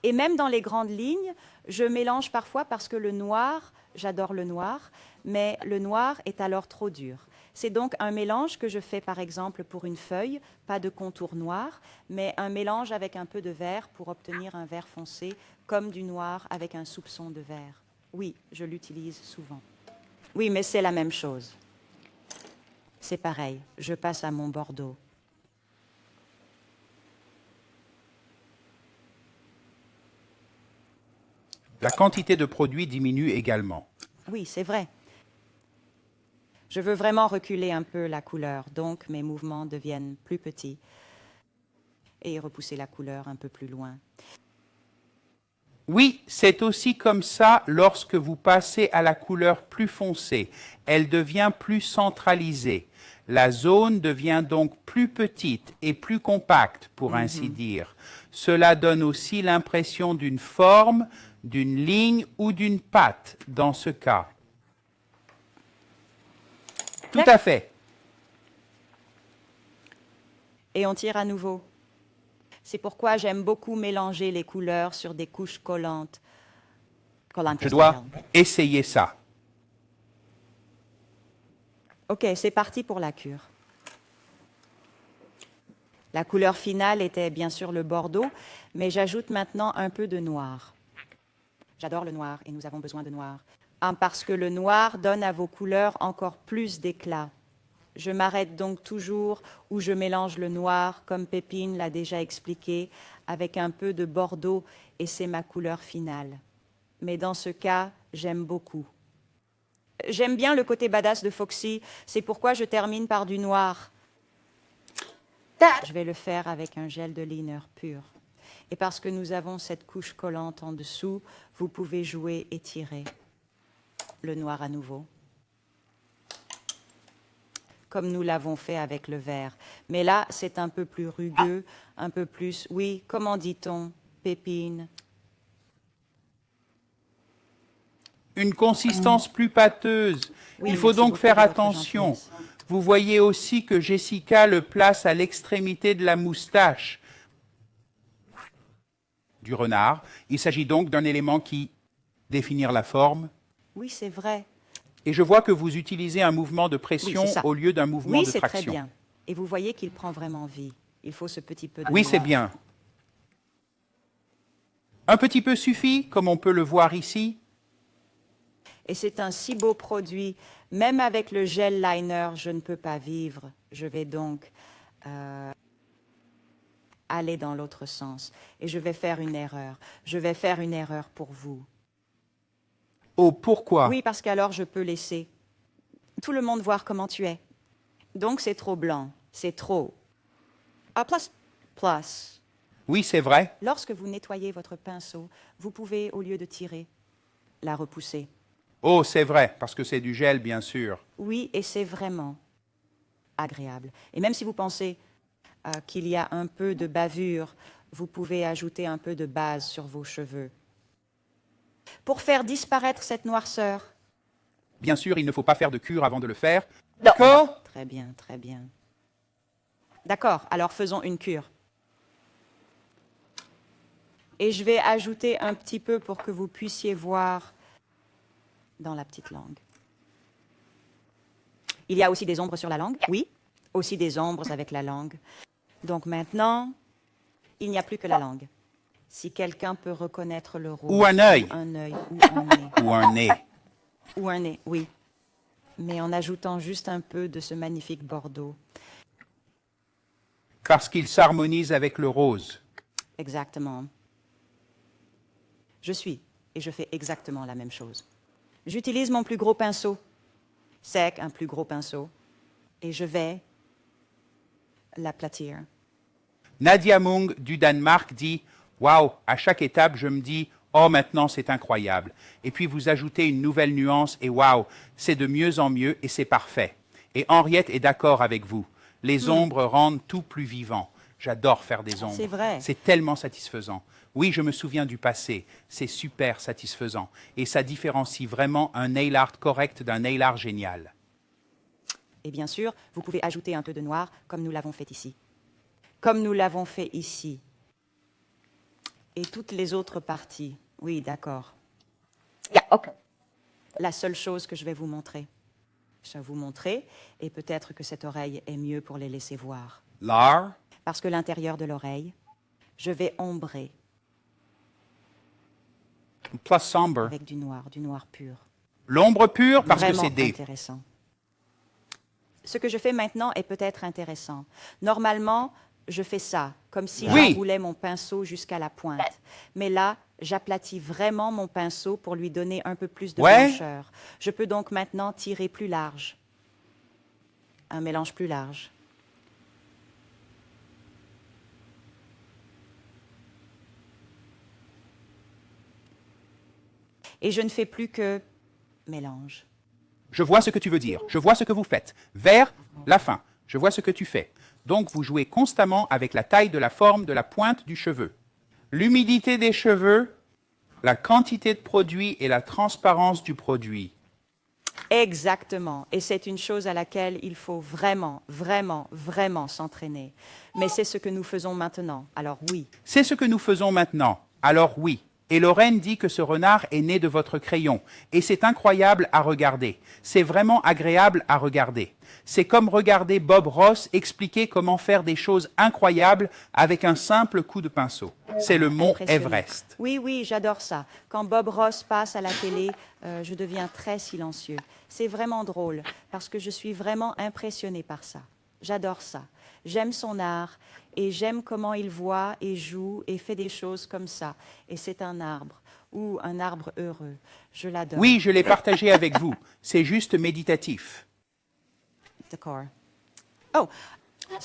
Et même dans les grandes lignes, je mélange parfois parce que le noir, j'adore le noir, mais le noir est alors trop dur. C'est donc un mélange que je fais par exemple pour une feuille, pas de contour noir, mais un mélange avec un peu de vert pour obtenir un vert foncé, comme du noir avec un soupçon de vert. Oui, je l'utilise souvent. Oui, mais c'est la même chose. C'est pareil, je passe à mon bordeaux. La quantité de produits diminue également. Oui, c'est vrai. Je veux vraiment reculer un peu la couleur, donc mes mouvements deviennent plus petits et repousser la couleur un peu plus loin. Oui, c'est aussi comme ça lorsque vous passez à la couleur plus foncée. Elle devient plus centralisée. La zone devient donc plus petite et plus compacte, pour ainsi dire. Cela donne aussi l'impression d'une forme, d'une ligne ou d'une patte dans ce cas. Tout à fait. Et on tire à nouveau. C'est pourquoi j'aime beaucoup mélanger les couleurs sur des couches collantes. Je dois essayer ça. OK, c'est parti pour la cure. La couleur finale était bien sûr le bordeaux, mais j'ajoute maintenant un peu de noir. J'adore le noir et nous avons besoin de noir. Parce que le noir donne à vos couleurs encore plus d'éclat. Je m'arrête donc toujours où je mélange le noir, comme Pépine l'a déjà expliqué, avec un peu de bordeaux et c'est ma couleur finale. Mais dans ce cas, j'aime beaucoup. J'aime bien le côté badass de Foxy, c'est pourquoi je termine par du noir. Je vais le faire avec un gel de liner pur. Et parce que nous avons cette couche collante en dessous, vous pouvez jouer et tirer. Le noir à nouveau. Comme nous l'avons fait avec le vert. Mais là, c'est un peu plus rugueux, un peu plus, oui, comment dit-on, Pépine? Une consistance plus pâteuse. Oui, Il faut merci donc beaucoup faire de votre attention. gentillesse. Vous voyez aussi que Jessica le place à l'extrémité de la moustache du renard. Il s'agit donc d'un élément qui définit la forme. Oui, c'est vrai. Et je vois que vous utilisez un mouvement de pression Oui, c'est ça. au lieu d'un mouvement Oui, de c'est très traction. bien. Et vous voyez qu'il prend vraiment vie. Il faut ce petit peu de Oui, c'est noir. bien. Un petit peu suffit, comme on peut le voir ici. Et c'est un si beau produit. Même avec le gel liner, je ne peux pas vivre. Je vais donc aller dans l'autre sens. Et je vais faire une erreur. Je vais faire une erreur pour vous. Oh, pourquoi? Oui, parce qu'alors je peux laisser tout le monde voir comment tu es. Donc c'est trop blanc. C'est trop. Ah, plus. Oui, c'est vrai. Lorsque vous nettoyez votre pinceau, vous pouvez, au lieu de tirer, la repousser. Oh, c'est vrai, parce que c'est du gel, bien sûr. Oui, et c'est vraiment agréable. Et même si vous pensez qu'il y a un peu de bavure, vous pouvez ajouter un peu de base sur vos cheveux. Pour faire disparaître cette noirceur. Bien sûr, il ne faut pas faire de cure avant de le faire. Non. D'accord? Très bien, très bien. D'accord, alors faisons une cure. Et je vais ajouter un petit peu pour que vous puissiez voir dans la petite langue. Il y a aussi des ombres sur la langue, oui. Aussi des ombres avec la langue. Donc maintenant, il n'y a plus que la langue. Si quelqu'un peut reconnaître le rose. Ou un œil. Ou un œil, ou un nez. Ou un nez. Ou un nez, oui. Mais en ajoutant juste un peu de ce magnifique bordeaux. Parce qu'il s'harmonise avec le rose. Exactement. Je suis et je fais exactement la même chose. J'utilise mon plus gros pinceau, sec, un plus gros pinceau, et je vais l'aplatir. Nadia Mung du Danemark dit « Waouh, à chaque étape, je me dis « Oh, maintenant, c'est incroyable ». Et puis vous ajoutez une nouvelle nuance et « Waouh, c'est de mieux en mieux et c'est parfait ». Et Henriette est d'accord avec vous. Les ombres rendent tout plus vivant. J'adore faire des ombres. C'est vrai. C'est tellement satisfaisant. Oui, je me souviens du passé. C'est super satisfaisant. Et ça différencie vraiment un nail art correct d'un nail art génial. Et bien sûr, vous pouvez ajouter un peu de noir, comme nous l'avons fait ici. Comme nous l'avons fait ici. Et toutes les autres parties. Oui, d'accord. Yeah, okay. La seule chose que je vais vous montrer. Je vais vous montrer, et peut-être que cette oreille est mieux pour les laisser voir. L'art, Parce que l'intérieur de l'oreille, je vais ombrer plus sombre. avec du noir pur. L'ombre pure parce que Vraiment c'est D. intéressant. Ce que je fais maintenant est peut-être intéressant. Normalement, je fais ça, comme si Oui. j'enroulais mon pinceau jusqu'à la pointe. Mais là, j'aplatis vraiment mon pinceau pour lui donner un peu plus de Ouais. blancheur. Je peux donc maintenant tirer plus large. un mélange plus large. Et je ne fais plus que mélange. Je vois ce que tu veux dire. Je vois ce que vous faites. Vers la fin. Je vois ce que tu fais. Donc, vous jouez constamment avec la taille de la forme de la pointe du cheveu. L'humidité des cheveux, la quantité de produit et la transparence du produit. Exactement. Et c'est une chose à laquelle il faut vraiment, vraiment, vraiment s'entraîner. Mais c'est ce que nous faisons maintenant. Alors oui. C'est ce que nous faisons maintenant. Alors oui. Et Lorraine dit que ce renard est né de votre crayon. Et c'est incroyable à regarder. C'est vraiment agréable à regarder. C'est comme regarder Bob Ross expliquer comment faire des choses incroyables avec un simple coup de pinceau. C'est le mont Impressionnant. Everest. Oui, oui, j'adore ça. Quand Bob Ross passe à la télé, je deviens très silencieux. C'est vraiment drôle parce que je suis vraiment impressionnée par ça. J'adore ça. J'aime son art et j'aime comment il voit et joue et fait des choses comme ça. Et c'est un arbre ou un arbre heureux. Je l'adore. Oui, je l'ai partagé avec vous. C'est juste méditatif. D'accord. Oh,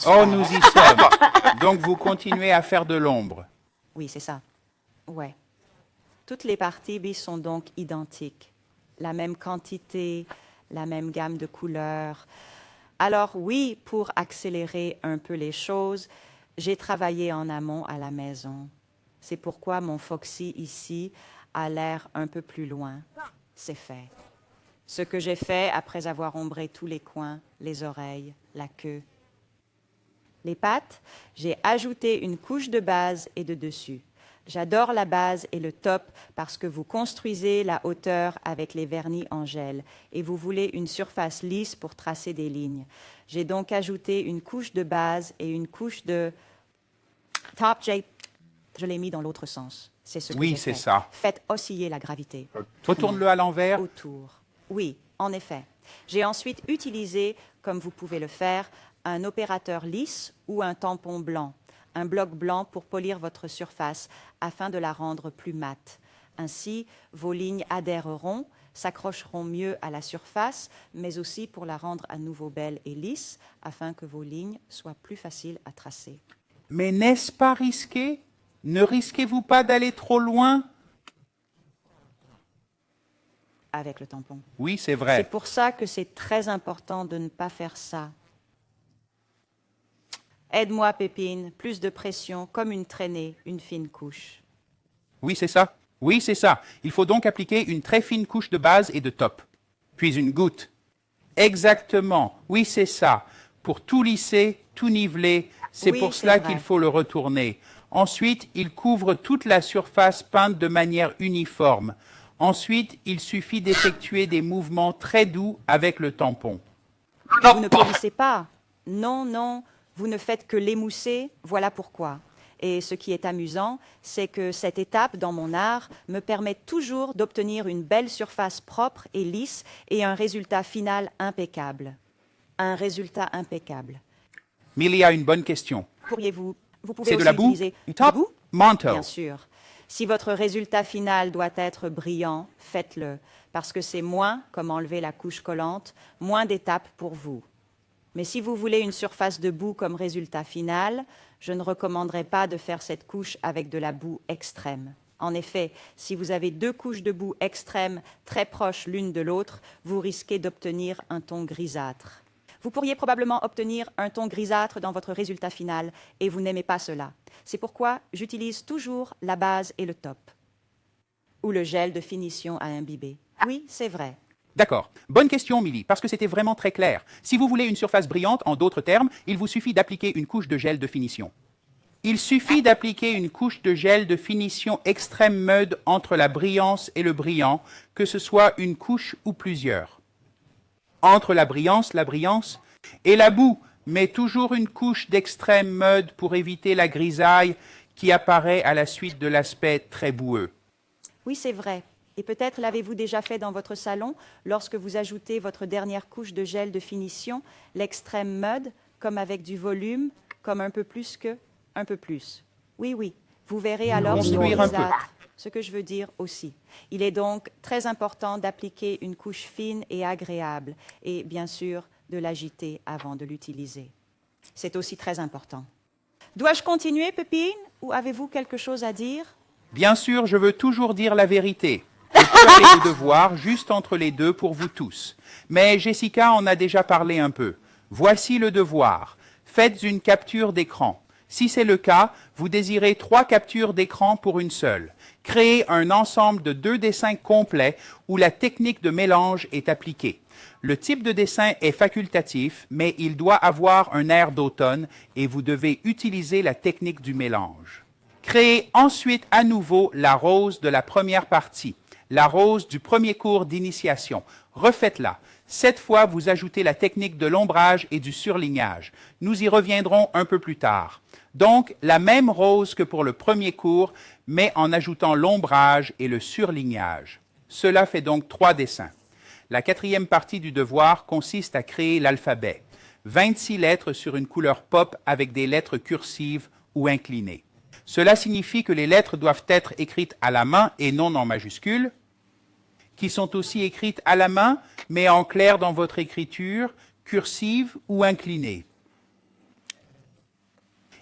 Oh, nous y sommes. Donc vous continuez à faire de l'ombre. oui, c'est ça. Ouais. Toutes les parties sont donc identiques. La même quantité, la même gamme de couleurs. Alors oui, pour accélérer un peu les choses, j'ai travaillé en amont à la maison. C'est pourquoi mon Foxy ici a l'air un peu plus loin. C'est fait. Ce que j'ai fait après avoir ombré tous les coins, les oreilles, la queue. Les pattes, j'ai ajouté une couche de base et de dessus. J'adore la base et le top parce que vous construisez la hauteur avec les vernis en gel et vous voulez une surface lisse pour tracer des lignes. J'ai donc ajouté une couche de base et une couche de top. Je l'ai mis dans l'autre sens. C'est ce que Oui, j'ai c'est fait. ça. Faites osciller la gravité. Retourne-le à l'envers. Autour. Oui, en effet. J'ai ensuite utilisé, comme vous pouvez le faire, un opérateur lisse ou un tampon blanc, un bloc blanc pour polir votre surface afin de la rendre plus mate. Ainsi, vos lignes adhéreront, s'accrocheront mieux à la surface, mais aussi pour la rendre à nouveau belle et lisse afin que vos lignes soient plus faciles à tracer. Mais n'est-ce pas risqué? Ne risquez-vous pas d'aller trop loin? Avec le tampon. Oui, c'est C'est vrai. pour ça que c'est très important de ne pas faire ça. Aide-moi, Pépine, plus de pression, comme une traînée, une fine couche. Oui, c'est ça. Oui, c'est ça. Il faut donc appliquer une très fine couche de base et de top. Puis une goutte. Exactement. Oui, c'est ça. Pour tout lisser, tout niveler, c'est Oui, pour c'est cela vrai. qu'il faut le retourner. Ensuite, il couvre toute la surface peinte de manière uniforme. Ensuite, il suffit d'effectuer des mouvements très doux avec le tampon. Vous ne polissez pas. Non, non, vous ne faites que l'émousser, voilà pourquoi. Et ce qui est amusant, c'est que cette étape dans mon art me permet toujours d'obtenir une belle surface propre et lisse et un résultat final impeccable. Un résultat impeccable. Mais il y a une bonne question. Vous pouvez C'est aussi de la boue? utiliser Du de top? boue? Manteau. Bien sûr. Si votre résultat final doit être brillant, faites-le, parce que c'est moins, comme enlever la couche collante, moins d'étapes pour vous. Mais si vous voulez une surface de boue comme résultat final, je ne recommanderais pas de faire cette couche avec de la boue extrême. En effet, si vous avez deux couches de boue extrêmes très proches l'une de l'autre, vous risquez d'obtenir un ton grisâtre. Vous pourriez probablement obtenir un ton grisâtre dans votre résultat final et vous n'aimez pas cela. C'est pourquoi j'utilise toujours la base et le top. Ou le gel de finition à imbiber. Oui, c'est vrai. D'accord. Bonne question, Milly, parce que c'était vraiment très clair. Si vous voulez une surface brillante, en d'autres termes, il vous suffit d'appliquer une couche de gel de finition. Il suffit d'appliquer une couche de gel de finition extrême mode entre la brillance et le brillant, que ce soit une couche ou plusieurs. Entre la brillance et la boue, mais toujours une couche d'extrême mode pour éviter la grisaille qui apparaît à la suite de l'aspect très boueux. Oui, c'est vrai. Et peut-être l'avez-vous déjà fait dans votre salon lorsque vous ajoutez votre dernière couche de gel de finition, l'extrême mud, comme avec du volume, comme un peu plus que, un peu plus. Oui, oui, vous verrez alors ce Construire un peu. grisâtre, ce que je veux dire aussi. Il est donc très important d'appliquer une couche fine et agréable et bien sûr de l'agiter avant de l'utiliser. C'est aussi très important. Dois-je continuer, Pépine, ou avez-vous quelque chose à dire? Bien sûr, je veux toujours dire la vérité. Je peux aller au devoir juste entre les deux pour vous tous. Mais Jessica en a déjà parlé un peu. Voici le devoir. Faites une capture d'écran. Si c'est le cas, vous désirez 3 captures d'écran pour une seule. Créez un ensemble de 2 dessins complets où la technique de mélange est appliquée. Le type de dessin est facultatif, mais il doit avoir un air d'automne et vous devez utiliser la technique du mélange. Créez ensuite à nouveau la rose de la première partie, la rose du premier cours d'initiation. Refaites-la. Cette fois, vous ajoutez la technique de l'ombrage et du surlignage. Nous y reviendrons un peu plus tard. Donc, la même rose que pour le premier cours, mais en ajoutant l'ombrage et le surlignage. Cela fait donc 3 dessins. La 4e partie du devoir consiste à créer l'alphabet. 26 lettres sur une couleur pop avec des lettres cursives ou inclinées. Cela signifie que les lettres doivent être écrites à la main et non en majuscules, qui sont aussi écrites à la main, mais en clair dans votre écriture, cursive ou inclinée.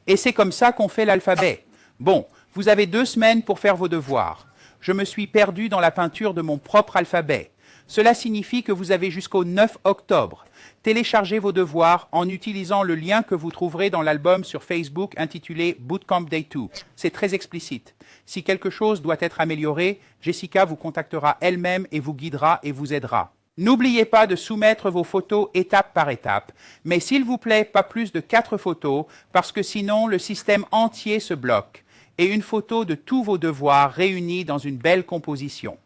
Et c'est comme ça qu'on fait l'alphabet. Bon, vous avez 2 semaines pour faire vos devoirs. Je me suis perdu dans la peinture de mon propre alphabet. Cela signifie que vous avez jusqu'au 9 octobre. Téléchargez vos devoirs en utilisant le lien que vous trouverez dans l'album sur Facebook intitulé Bootcamp Day 2. C'est très explicite. Si quelque chose doit être amélioré, Jessica vous contactera elle-même et vous guidera et vous aidera. N'oubliez pas de soumettre vos photos étape par étape, mais s'il vous plaît, pas plus de 4 photos, parce que sinon le système entier se bloque, et une photo de tous vos devoirs réunis dans une belle composition.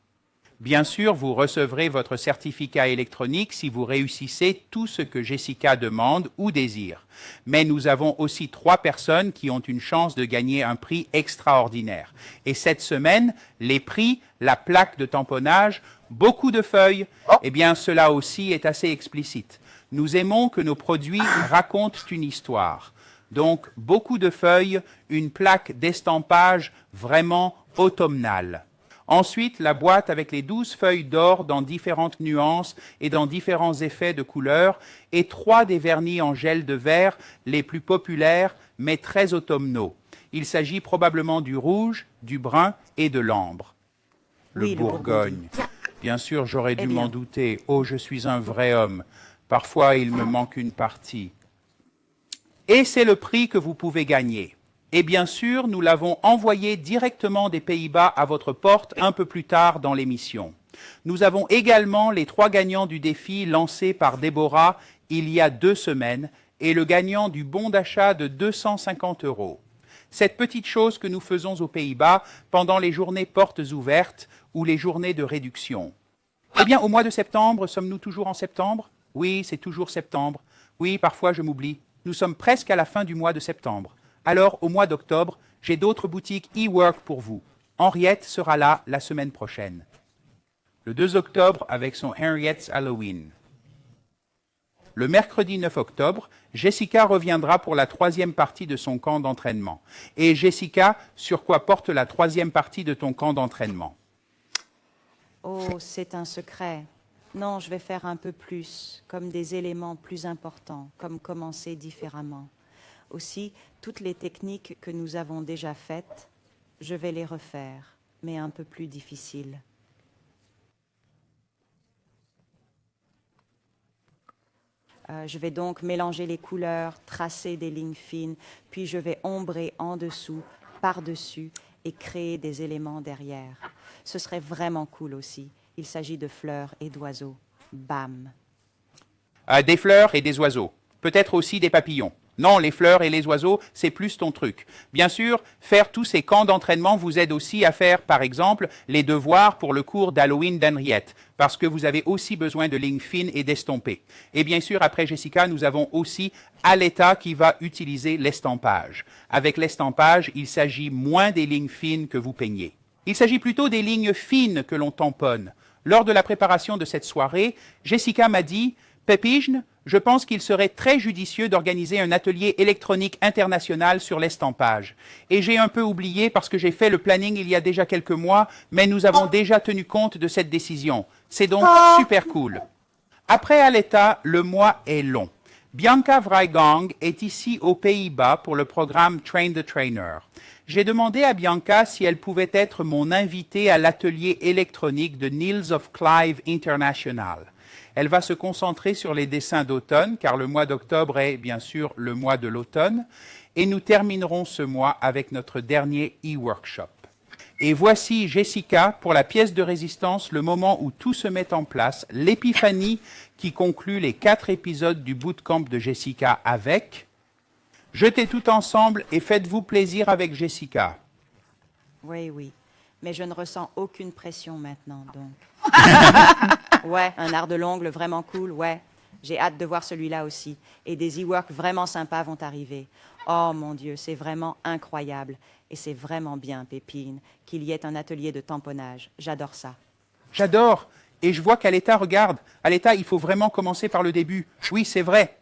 Bien sûr, vous recevrez votre certificat électronique si vous réussissez tout ce que Jessica demande ou désire. Mais nous avons aussi 3 personnes qui ont une chance de gagner un prix extraordinaire. Et cette semaine, les prix, la plaque de tamponnage, beaucoup de feuilles, eh bien cela aussi est assez explicite. Nous aimons que nos produits racontent une histoire. Donc, beaucoup de feuilles, une plaque d'estampage vraiment automnale. Ensuite, la boîte avec les 12 feuilles d'or dans différentes nuances et dans différents effets de couleurs et 3 des vernis en gel de verre les plus populaires mais très automnaux. Il s'agit probablement du rouge, du brun et de l'ambre. Oui, Le Bourgogne. Bien sûr, j'aurais dû m'en douter. Oh, je suis un vrai homme. Parfois, il me manque une partie. Et c'est le prix que vous pouvez gagner. Et bien sûr, nous l'avons envoyé directement des Pays-Bas à votre porte un peu plus tard dans l'émission. Nous avons également les 3 gagnants du défi lancé par Déborah il y a 2 semaines et le gagnant du bon d'achat de 250 €. Cette petite chose que nous faisons aux Pays-Bas pendant les journées portes ouvertes ou les journées de réduction. Eh bien, au mois de septembre, sommes-nous toujours en septembre? Oui, c'est toujours septembre. Oui, parfois je m'oublie. Nous sommes presque à la fin du mois de septembre. Alors, au mois d'octobre, j'ai d'autres boutiques e-work pour vous. Henriette sera là la semaine prochaine. Le 2 octobre avec son Henriette's Halloween. Le mercredi 9 octobre, Jessica reviendra pour la 3e partie de son camp d'entraînement. Et Jessica, sur quoi porte la 3e partie de ton camp d'entraînement? Oh, c'est un secret. Non, je vais faire un peu plus, comme des éléments plus importants, comme commencer différemment. Aussi, toutes les techniques que nous avons déjà faites, je vais les refaire, mais un peu plus difficiles. Je vais donc mélanger les couleurs, tracer des lignes fines, puis je vais ombrer en dessous, par-dessus et créer des éléments derrière. Ce serait vraiment cool aussi. Il s'agit de fleurs et d'oiseaux. Bam! Des fleurs et des oiseaux. Peut-être aussi des papillons. Non, les fleurs et les oiseaux, c'est plus ton truc. Bien sûr, faire tous ces camps d'entraînement vous aide aussi à faire, par exemple, les devoirs pour le cours d'Halloween d'Henriette, parce que vous avez aussi besoin de lignes fines et d'estampés. Et bien sûr, après Jessica, nous avons aussi Aletta qui va utiliser l'estampage. Avec l'estampage, il s'agit moins des lignes fines que vous peignez. Il s'agit plutôt des lignes fines que l'on tamponne. Lors de la préparation de cette soirée, Jessica m'a dit « Pépige, je pense qu'il serait très judicieux d'organiser un atelier électronique international sur l'estampage. Et j'ai un peu oublié parce que j'ai fait le planning il y a déjà quelques mois, mais nous avons déjà tenu compte de cette décision. C'est donc super cool. » Après Aletta, le mois est long. Bianca Vrijgang est ici aux Pays-Bas pour le programme Train the Trainer. J'ai demandé à Bianca si elle pouvait être mon invitée à l'atelier électronique de Niels of Clive International. Elle va se concentrer sur les dessins d'automne, car le mois d'octobre est bien sûr le mois de l'automne, et nous terminerons ce mois avec notre dernier e-workshop. Et voici Jessica pour la pièce de résistance, le moment où tout se met en place, l'épiphanie qui conclut les 4 épisodes du bootcamp de Jessica avec « Jetez tout ensemble et faites-vous plaisir avec Jessica ». Oui, oui. Mais je ne ressens aucune pression maintenant, donc. Ouais, un art de l'ongle vraiment cool, ouais. J'ai hâte de voir celui-là aussi. Et des e-works vraiment sympas vont arriver. Oh mon Dieu, c'est vraiment incroyable. Et c'est vraiment bien, Pépine, qu'il y ait un atelier de tamponnage. J'adore ça. J'adore. Et je vois qu'Aletta regarde. Aletta, il faut vraiment commencer par le début. Oui, c'est vrai.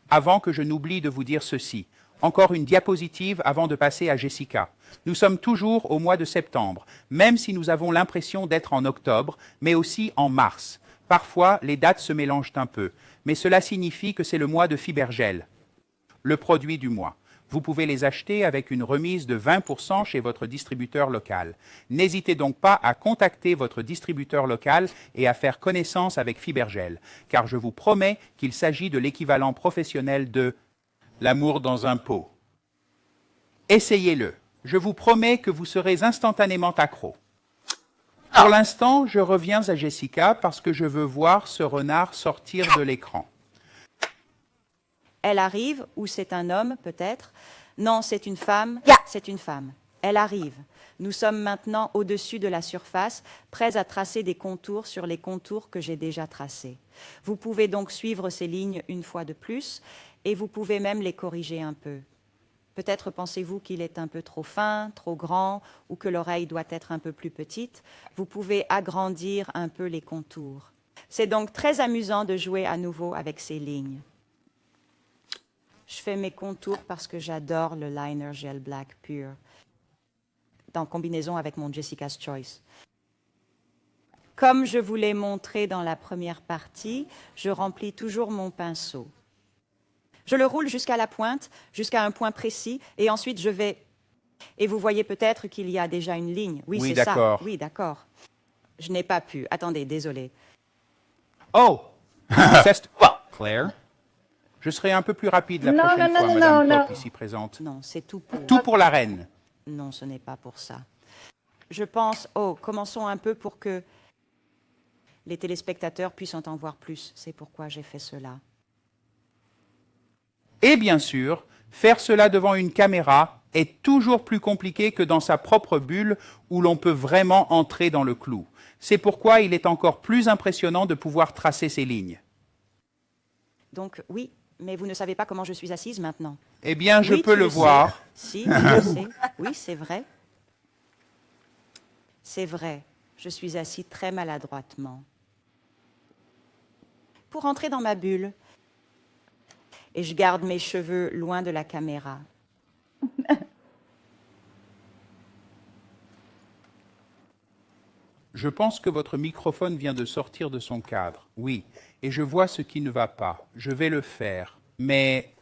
Avant que je n'oublie de vous dire ceci. Encore une diapositive avant de passer à Jessica. Nous sommes toujours au mois de septembre, même si nous avons l'impression d'être en octobre, mais aussi en mars. Parfois, les dates se mélangent un peu, mais cela signifie que c'est le mois de Fibergel, le produit du mois. Vous pouvez les acheter avec une remise de 20% chez votre distributeur local. N'hésitez donc pas à contacter votre distributeur local et à faire connaissance avec Fibergel, car je vous promets qu'il s'agit de l'équivalent professionnel de l'amour dans un pot. Essayez-le. Je vous promets que vous serez instantanément accro. Pour l'instant, je reviens à Jessica parce que je veux voir ce renard sortir de l'écran. Elle arrive, ou c'est un homme, peut-être. Non, c'est une femme. Yeah. C'est une femme. Elle arrive. Nous sommes maintenant au-dessus de la surface, prêts à tracer des contours sur les contours que j'ai déjà tracés. Vous pouvez donc suivre ces lignes une fois de plus, et vous pouvez même les corriger un peu. Peut-être pensez-vous qu'il est un peu trop fin, trop grand, ou que l'oreille doit être un peu plus petite. Vous pouvez agrandir un peu les contours. C'est donc très amusant de jouer à nouveau avec ces lignes. Je fais mes contours parce que j'adore le liner gel black pur, en combinaison avec mon Jessica's Choice. Comme je vous l'ai montré dans la première partie, je remplis toujours mon pinceau. Je le roule jusqu'à la pointe, jusqu'à un point précis, et ensuite je vais... Et vous voyez peut-être qu'il y a déjà une ligne. Oui, Oui, c'est ça. d'accord. Oui, d'accord. Je n'ai pas pu. Attendez, désolé. Oh Claire? Je serai un peu plus rapide la Non, prochaine non, fois, non, Madame non, Pop, non. ici présente. Non, c'est tout pour... Tout pour la reine. Non, ce n'est pas pour ça. Je pense... Oh, commençons un peu pour que les téléspectateurs puissent en voir plus. C'est pourquoi j'ai fait cela. Et bien sûr, faire cela devant une caméra est toujours plus compliqué que dans sa propre bulle où l'on peut vraiment entrer dans le clou. C'est pourquoi il est encore plus impressionnant de pouvoir tracer ces lignes. Donc, oui, mais vous ne savez pas comment je suis assise maintenant. Eh bien, je Oui, peux tu le le sais. voir. Si, je le sais. Oui, c'est vrai. C'est vrai. Je suis assise très maladroitement. Pour entrer dans ma bulle. Et je garde mes cheveux loin de la caméra. Je pense que votre microphone vient de sortir de son cadre. Oui, et je vois ce qui ne va pas. Je vais le faire. Mais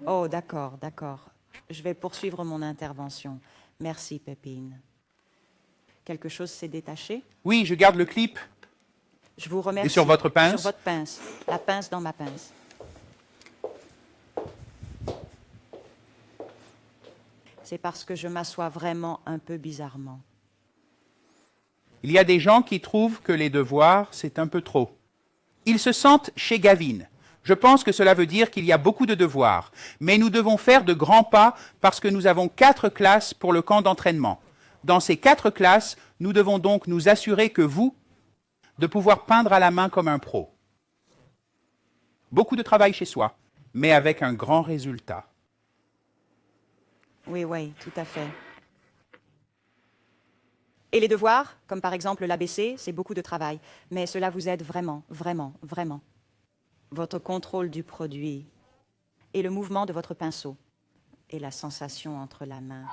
Oh, d'accord, d'accord. Je vais poursuivre mon intervention. Merci, Pépine. Quelque chose s'est détaché? oui, je garde le clip. Je vous remercie. Et sur votre pince? Sur votre pince. La pince dans ma pince. C'est parce que je m'assois vraiment un peu bizarrement. Il y a des gens qui trouvent que les devoirs, c'est un peu trop. Ils se sentent chez Gavin. Je pense que cela veut dire qu'il y a beaucoup de devoirs. Mais nous devons faire de grands pas parce que nous avons 4 classes pour le camp d'entraînement. Dans ces 4 classes, nous devons donc nous assurer que vous, de pouvoir peindre à la main comme un pro. Beaucoup de travail chez soi, mais avec un grand résultat. Oui, oui, tout à fait. Et les devoirs, comme par exemple l'ABC, c'est beaucoup de travail. Mais cela vous aide vraiment, vraiment, vraiment. Votre contrôle du produit et le mouvement de votre pinceau et la sensation entre la main.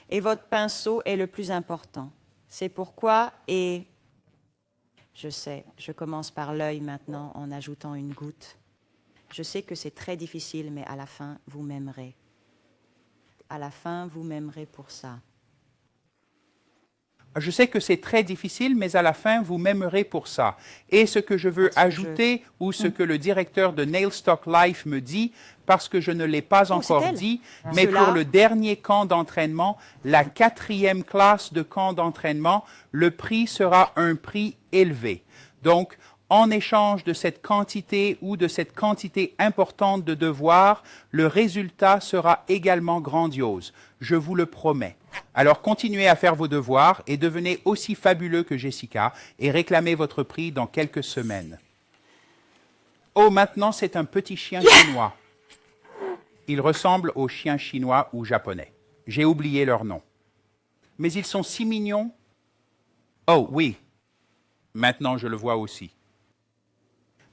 Et votre pinceau est le plus important. C'est pourquoi, et Je sais, je commence par l'œil maintenant en ajoutant une goutte. Je sais que c'est très difficile, mais à la fin, vous m'aimerez. À la fin, vous m'aimerez pour ça. Je sais que c'est très difficile, mais à la fin, vous m'aimerez pour ça. Et ce que je veux Parce que ajouter, ou ce que le directeur de Nailstock Life me dit, parce que je ne l'ai pas encore c'est elle. dit, mais Cela- pour le dernier camp d'entraînement, la 4e classe de camp d'entraînement, le prix sera un prix élevé. Donc, en échange de cette quantité ou de cette quantité importante de devoirs, le résultat sera également grandiose. Je vous le promets. Alors continuez à faire vos devoirs et devenez aussi fabuleux que Jessica et réclamez votre prix dans quelques semaines. Oh, maintenant c'est un petit chien chinois. Il ressemble aux chiens chinois ou japonais. J'ai oublié leur nom. Mais ils sont si mignons. Oh oui, maintenant je le vois aussi.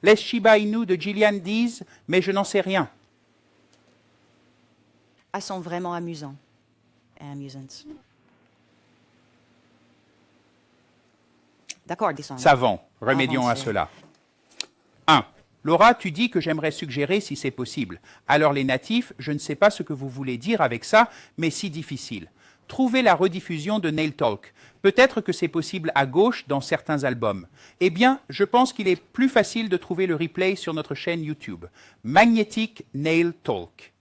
Les Shiba Inu de Gillian disent, mais je n'en sais rien. Elles sont vraiment amusants. Et amusantes. D'accord, descends. Savons, remédions à Avancez. cela. 1. Laura, tu dis que j'aimerais suggérer si c'est possible. Alors les natifs, je ne sais pas ce que vous voulez dire avec ça, mais si difficile. Trouvez la rediffusion de Nail Talk. Peut-être que c'est possible à gauche dans certains albums. Eh bien, je pense qu'il est plus facile de trouver le replay sur notre chaîne YouTube. Magnetic Nail Talk.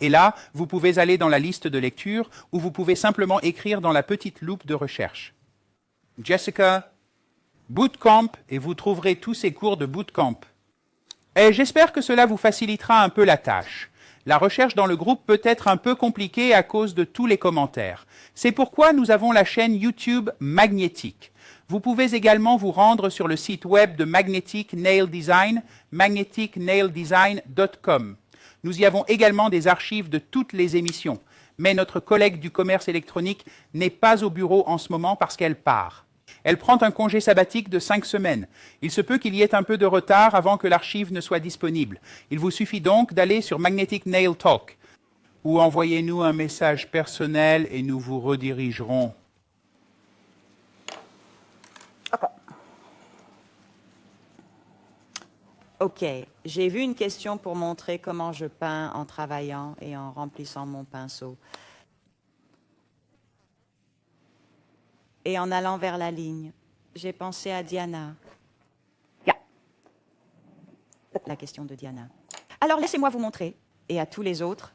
Et là, vous pouvez aller dans la liste de lecture ou vous pouvez simplement écrire dans la petite loupe de recherche. Jessica, Bootcamp, et vous trouverez tous ces cours de Bootcamp. Et j'espère que cela vous facilitera un peu la tâche. La recherche dans le groupe peut être un peu compliquée à cause de tous les commentaires. C'est pourquoi nous avons la chaîne YouTube Magnétique. Vous pouvez également vous rendre sur le site web de Magnetic Nail Design, magneticnaildesign.com. Nous y avons également des archives de toutes les émissions. Mais notre collègue du commerce électronique n'est pas au bureau en ce moment parce qu'elle part. Elle prend un congé sabbatique de 5 semaines. Il se peut qu'il y ait un peu de retard avant que l'archive ne soit disponible. Il vous suffit donc d'aller sur Magnetic Nail Talk ou envoyez-nous un message personnel et nous vous redirigerons. OK, j'ai vu une question pour montrer comment je peins en travaillant et en remplissant mon pinceau. Et en allant vers la ligne, j'ai pensé à Diana. Yeah. La question de Diana. Alors laissez-moi vous montrer, et à tous les autres,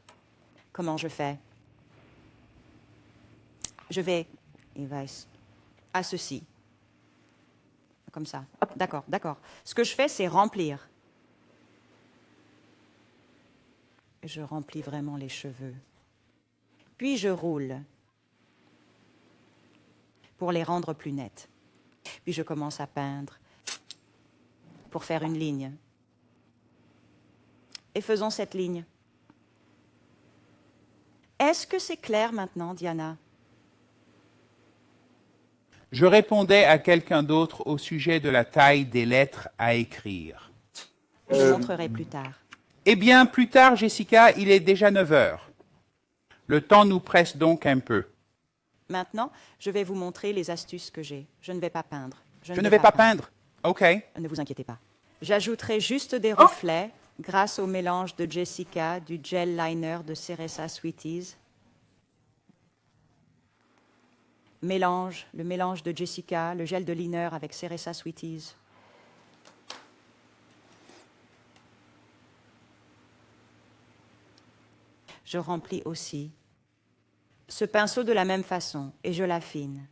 comment je fais. Je vais, Evice, à ceci. Comme ça. Hop, d'accord, d'accord. Ce que je fais, c'est remplir. Je remplis vraiment les cheveux. Puis je roule pour les rendre plus nets. Puis je commence à peindre pour faire une ligne. Et faisons cette ligne. Est-ce que c'est clair maintenant, Diana? Je répondais à quelqu'un d'autre au sujet de la taille des lettres à écrire. Je montrerai plus tard. Eh bien, plus tard, Jessica, il est déjà 9 heures. Le temps nous presse donc un peu. Maintenant, je vais vous montrer les astuces que j'ai. Je ne vais pas peindre. Je ne vais pas peindre. OK. Ne vous inquiétez pas. J'ajouterai juste des reflets grâce au mélange de Jessica, du gel liner de Ceresa Sweeties. Le mélange de Jessica, le gel de liner avec Ceresa Sweeties. Je remplis aussi ce pinceau de la même façon et je l'affine.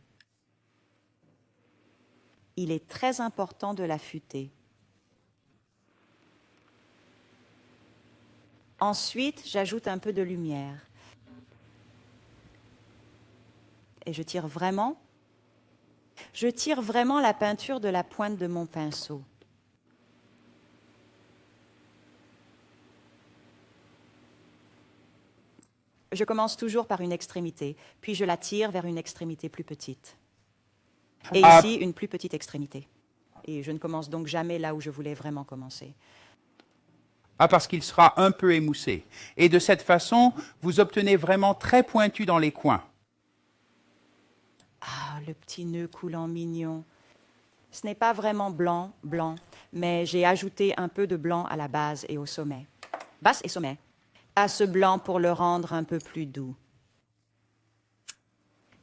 Il est très important de l'affûter. Ensuite, j'ajoute un peu de lumière. Et je tire vraiment la peinture de la pointe de mon pinceau. Je commence toujours par une extrémité, puis je la tire vers une extrémité plus petite. Et ici, une plus petite extrémité. Et je ne commence donc jamais là où je voulais vraiment commencer. Ah, parce qu'il sera un peu émoussé. Et de cette façon, vous obtenez vraiment très pointu dans les coins. Ah, le petit nœud coulant mignon. Ce n'est pas vraiment blanc, blanc, mais j'ai ajouté un peu de blanc à la base et au sommet. Base et sommet. À ce blanc pour le rendre un peu plus doux.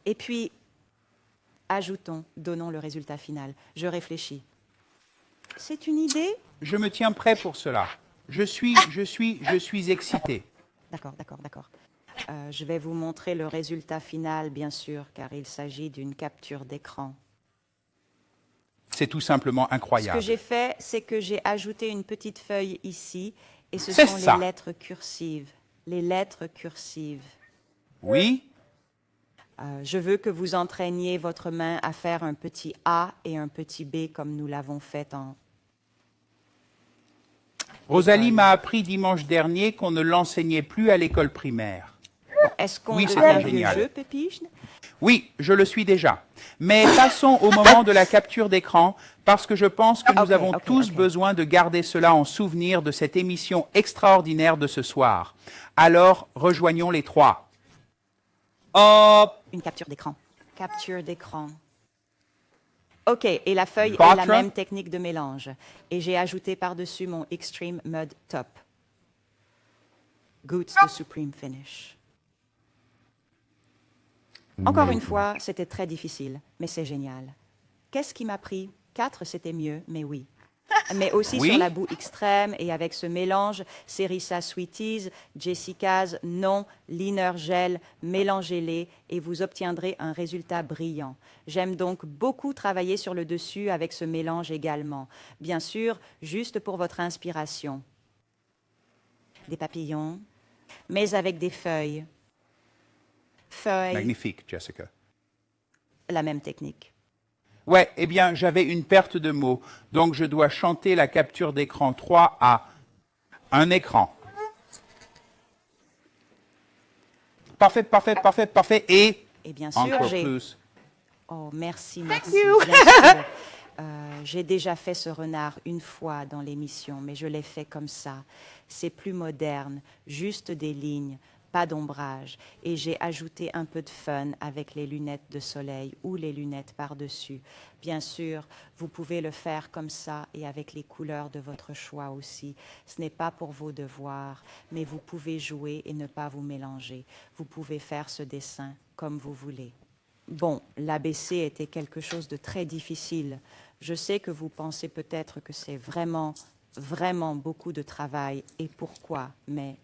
Et puis, ajoutons, donnons le résultat final. Je réfléchis. C'est une idée? Je me tiens prêt pour cela. Je suis excité. D'accord. Je vais vous montrer le résultat final, bien sûr, car il s'agit d'une capture d'écran. C'est tout simplement Ce incroyable. que j'ai fait, c'est que j'ai ajouté une petite feuille ici, et ce C'est sont ça. les lettres cursives. Les lettres cursives. Oui, Je veux que vous entraîniez votre main à faire un petit A et un petit B comme nous l'avons fait en... Rosalie m'a appris dimanche dernier qu'on ne l'enseignait plus à l'école primaire. Est-ce qu'on Oui, devient c'était vieux génial. jeu, Pépige? Oui, je le suis déjà. Mais passons au moment de la capture d'écran, parce que je pense que nous avons tous besoin de garder cela en souvenir de cette émission extraordinaire de ce soir. Alors, rejoignons les trois. Une capture d'écran. Capture d'écran. OK, et la feuille est la Batra? même technique de mélange. Et j'ai ajouté par-dessus mon Extreme Mud Top. Goots the Supreme Finish. Encore une fois, c'était très difficile, mais c'est génial. Qu'est-ce qui m'a pris? 4, c'était mieux, mais oui. Mais aussi Oui. sur la boue extrême et avec ce mélange, Cerisa Sweeties, Jessica's, non, Liner Gel, mélangez-les et vous obtiendrez un résultat brillant. J'aime donc beaucoup travailler sur le dessus avec ce mélange également. Bien sûr, juste pour votre inspiration. Des papillons, mais avec des feuilles. Feuilles, Magnifique, Jessica. la même technique. Ouais, eh bien, j'avais une perte de mots. Donc, je dois chanter la capture d'écran 3 à un écran. Parfait. Et Et bien sûr, encore j'ai... plus. Oh, merci. Bien sûr. J'ai déjà fait ce renard une fois dans l'émission, mais je l'ai fait comme ça. C'est plus moderne, juste des lignes, pas d'ombrage. Et j'ai ajouté un peu de fun avec les lunettes de soleil ou les lunettes par-dessus. Bien sûr, vous pouvez le faire comme ça et avec les couleurs de votre choix aussi. Ce n'est pas pour vos devoirs, mais vous pouvez jouer et ne pas vous mélanger. Vous pouvez faire ce dessin comme vous voulez. Bon, l'ABC était quelque chose de très difficile. Je sais que vous pensez peut-être que c'est vraiment, vraiment beaucoup de travail. Et pourquoi? Mais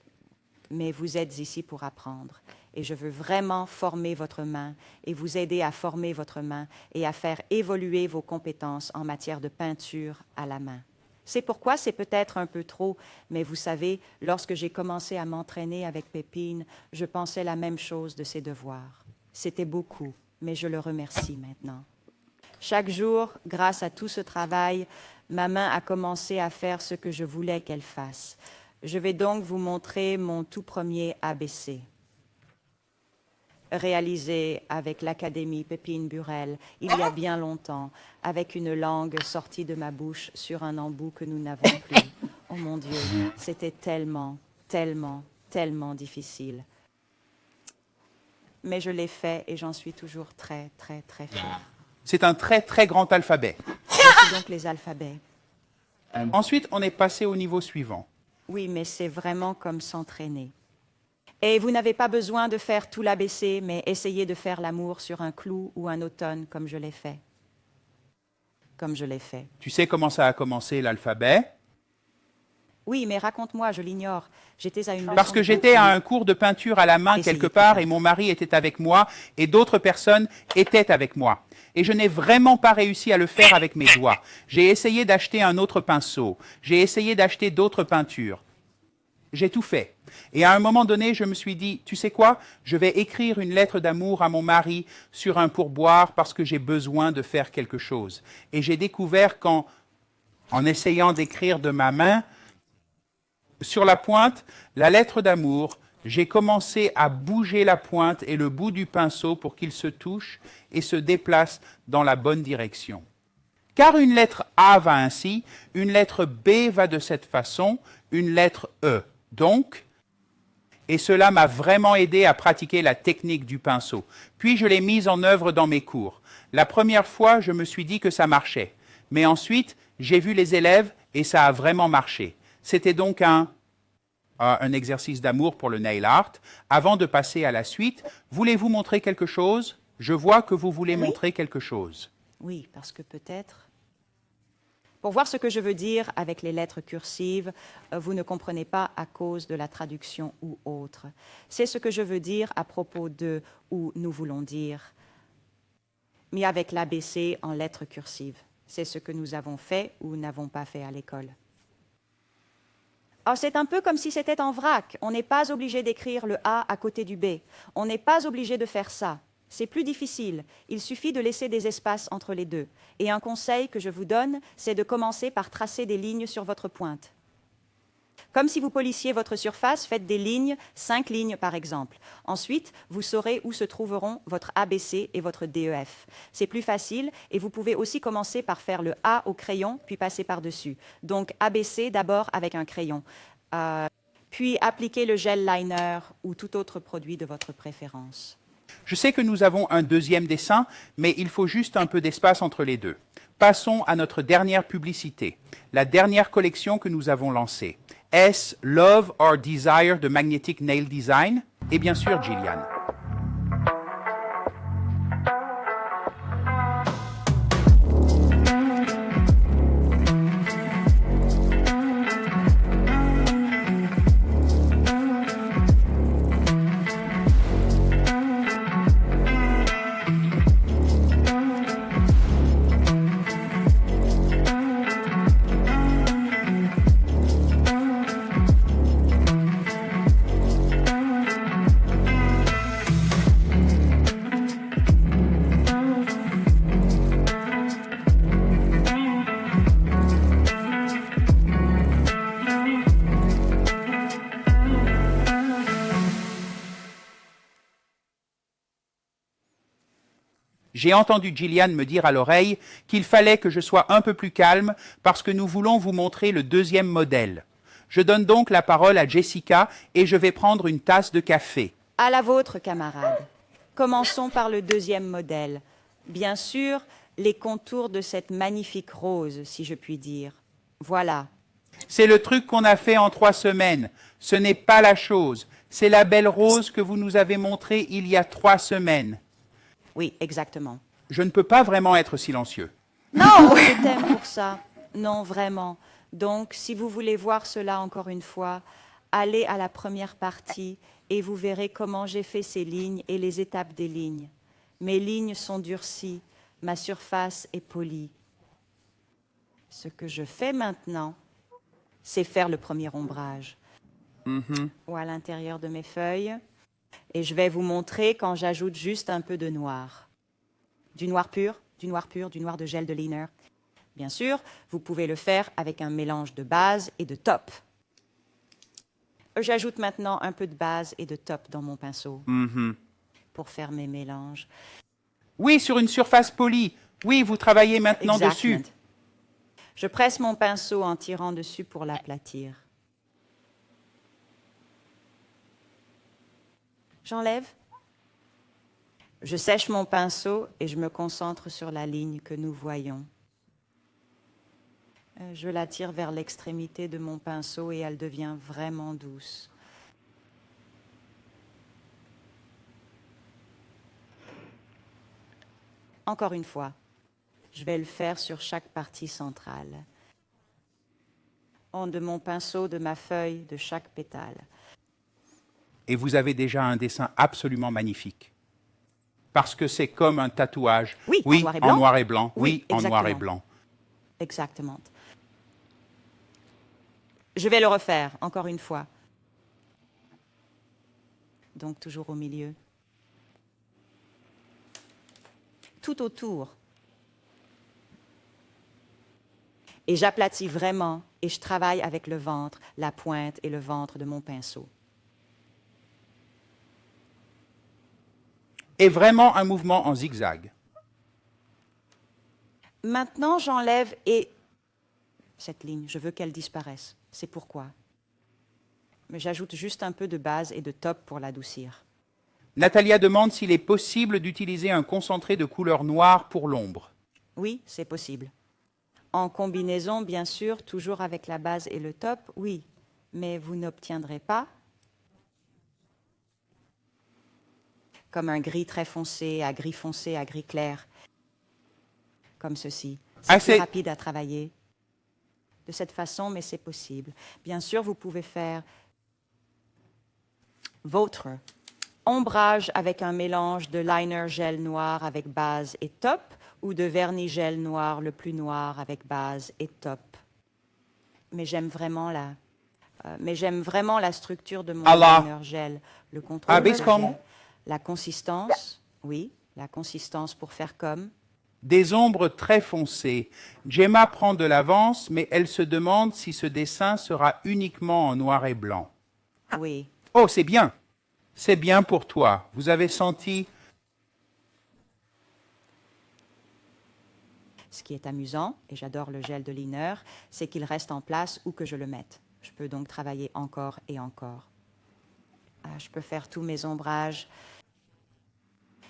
vous êtes ici pour apprendre. Et je veux vraiment former votre main et vous aider à former votre main et à faire évoluer vos compétences en matière de peinture à la main. C'est pourquoi c'est peut-être un peu trop, mais vous savez, lorsque j'ai commencé à m'entraîner avec Pépine, je pensais la même chose de ses devoirs. C'était beaucoup, mais je le remercie maintenant. Chaque jour, grâce à tout ce travail, ma main a commencé à faire ce que je voulais qu'elle fasse. Je vais donc vous montrer mon tout premier ABC, réalisé avec l'Académie Pépine Burel il y a bien longtemps, avec une langue sortie de ma bouche sur un embout que nous n'avons plus. Oh mon Dieu, c'était tellement, tellement, tellement difficile. Mais je l'ai fait et j'en suis toujours très, très, très fière. C'est un très, très grand alphabet. Voici donc les alphabets. Ensuite, on est passé au niveau suivant. Oui, mais c'est vraiment comme s'entraîner. Et vous n'avez pas besoin de faire tout l'ABC, mais essayez de faire l'amour sur un clou ou un automne, comme je l'ai fait. Comme je l'ai fait. Tu sais comment ça a commencé, l'alphabet? Oui, mais raconte-moi, je l'ignore. J'étais à une leçon Parce que de j'étais à peinture. un cours de peinture à la main Essayez quelque de part faire. et mon mari était avec moi et d'autres personnes étaient avec moi. Et je n'ai vraiment pas réussi à le faire avec mes doigts. J'ai essayé d'acheter un autre pinceau. J'ai essayé d'acheter d'autres peintures. J'ai tout fait. Et à un moment donné, je me suis dit, tu sais quoi, je vais écrire une lettre d'amour à mon mari sur un pourboire parce que j'ai besoin de faire quelque chose. Et j'ai découvert qu'en essayant d'écrire de ma main, sur la pointe, la lettre d'amour, j'ai commencé à bouger la pointe et le bout du pinceau pour qu'il se touche et se déplace dans la bonne direction. Car une lettre A va ainsi, une lettre B va de cette façon, une lettre E. Donc, et cela m'a vraiment aidé à pratiquer la technique du pinceau. Puis je l'ai mise en œuvre dans mes cours. La première fois, je me suis dit que ça marchait. Mais ensuite, j'ai vu les élèves et ça a vraiment marché. C'était donc un exercice d'amour pour le nail art. Avant de passer à la suite, voulez-vous montrer quelque chose? Je vois que vous voulez montrer quelque chose. Oui, parce que peut-être... Pour voir ce que je veux dire avec les lettres cursives, vous ne comprenez pas à cause de la traduction ou autre. C'est ce que je veux dire à propos de ou nous voulons dire, mais avec l'ABC en lettres cursives. C'est ce que nous avons fait ou n'avons pas fait à l'école. Alors, c'est un peu comme si c'était en vrac. On n'est pas obligé d'écrire le A à côté du B. On n'est pas obligé de faire ça. C'est plus difficile. Il suffit de laisser des espaces entre les deux. Et un conseil que je vous donne, c'est de commencer par tracer des lignes sur votre pointe. Comme si vous polissiez votre surface, faites des lignes, 5 lignes par exemple. Ensuite, vous saurez où se trouveront votre ABC et votre DEF. C'est plus facile et vous pouvez aussi commencer par faire le A au crayon, puis passer par-dessus. Donc ABC d'abord avec un crayon. Puis appliquez le gel liner ou tout autre produit de votre préférence. Je sais que nous avons un deuxième dessin, mais il faut juste un peu d'espace entre les deux. Passons à notre dernière publicité, la dernière collection que nous avons lancée. Est-ce Love or Desire de Magnetic Nail Design? Et bien sûr, Gillian. J'ai entendu Gillian me dire à l'oreille qu'il fallait que je sois un peu plus calme parce que nous voulons vous montrer le deuxième modèle. Je donne donc la parole à Jessica et je vais prendre une tasse de café. À la vôtre, camarades. Commençons par le deuxième modèle. Bien sûr, les contours de cette magnifique rose, si je puis dire. Voilà. C'est le truc qu'on a fait en 3 semaines. Ce n'est pas la chose. C'est la belle rose que vous nous avez montrée il y a 3 semaines. Oui, exactement. Je ne peux pas vraiment être silencieux. Non, je t'aime pour ça. Non, vraiment. Donc, si vous voulez voir cela encore une fois, allez à la première partie et vous verrez comment j'ai fait ces lignes et les étapes des lignes. Mes lignes sont durcies, ma surface est polie. Ce que je fais maintenant, c'est faire le premier ombrage. Ou à l'intérieur de mes feuilles. Et je vais vous montrer quand j'ajoute juste un peu de noir. Du noir pur, du noir pur, du noir de gel de liner. Bien sûr, vous pouvez le faire avec un mélange de base et de top. J'ajoute maintenant un peu de base et de top dans mon pinceau pour faire mes mélanges. Oui, sur une surface polie. Oui, vous travaillez maintenant Exactement. dessus. Je presse mon pinceau en tirant dessus pour l'aplatir. J'enlève. Je sèche mon pinceau et je me concentre sur la ligne que nous voyons. Je la tire vers l'extrémité de mon pinceau et elle devient vraiment douce. Encore une fois, je vais le faire sur chaque partie centrale. De mon pinceau, de ma feuille, de chaque pétale. Et vous avez déjà un dessin absolument magnifique. Parce que c'est comme un tatouage. Oui, oui, en noir et blanc. en noir et blanc. Oui, Oui, en noir et exactement. blanc. Exactement. Je vais le refaire, encore une fois. Donc, toujours au milieu. Tout autour. Et j'aplatis vraiment et je travaille avec le ventre, la pointe et le ventre de mon pinceau. Et vraiment un mouvement en zigzag. Maintenant, j'enlève et cette ligne, je veux qu'elle disparaisse. C'est pourquoi. Mais j'ajoute juste un peu de base et de top pour l'adoucir. Natalia demande s'il est possible d'utiliser un concentré de couleur noire pour l'ombre. Oui, c'est possible. En combinaison, bien sûr, toujours avec la base et le top, oui. Mais vous n'obtiendrez pas comme un gris très foncé à gris clair, comme ceci. C'est plus rapide à travailler de cette façon, mais c'est possible. Bien sûr, vous pouvez faire votre ombrage avec un mélange de liner gel noir avec base et top ou de vernis gel noir le plus noir avec base et top. Mais j'aime vraiment la structure de mon liner gel, le contrôle de gel, la consistance, oui, la consistance pour faire comme. Des ombres très foncées. Gemma prend de l'avance, mais elle se demande si ce dessin sera uniquement en noir et blanc. Oui. Oh, c'est bien. C'est bien pour toi. Vous avez senti... Ce qui est amusant, et j'adore le gel de liner, c'est qu'il reste en place où que je le mette. Je peux donc travailler encore et encore. Je peux faire tous mes ombrages.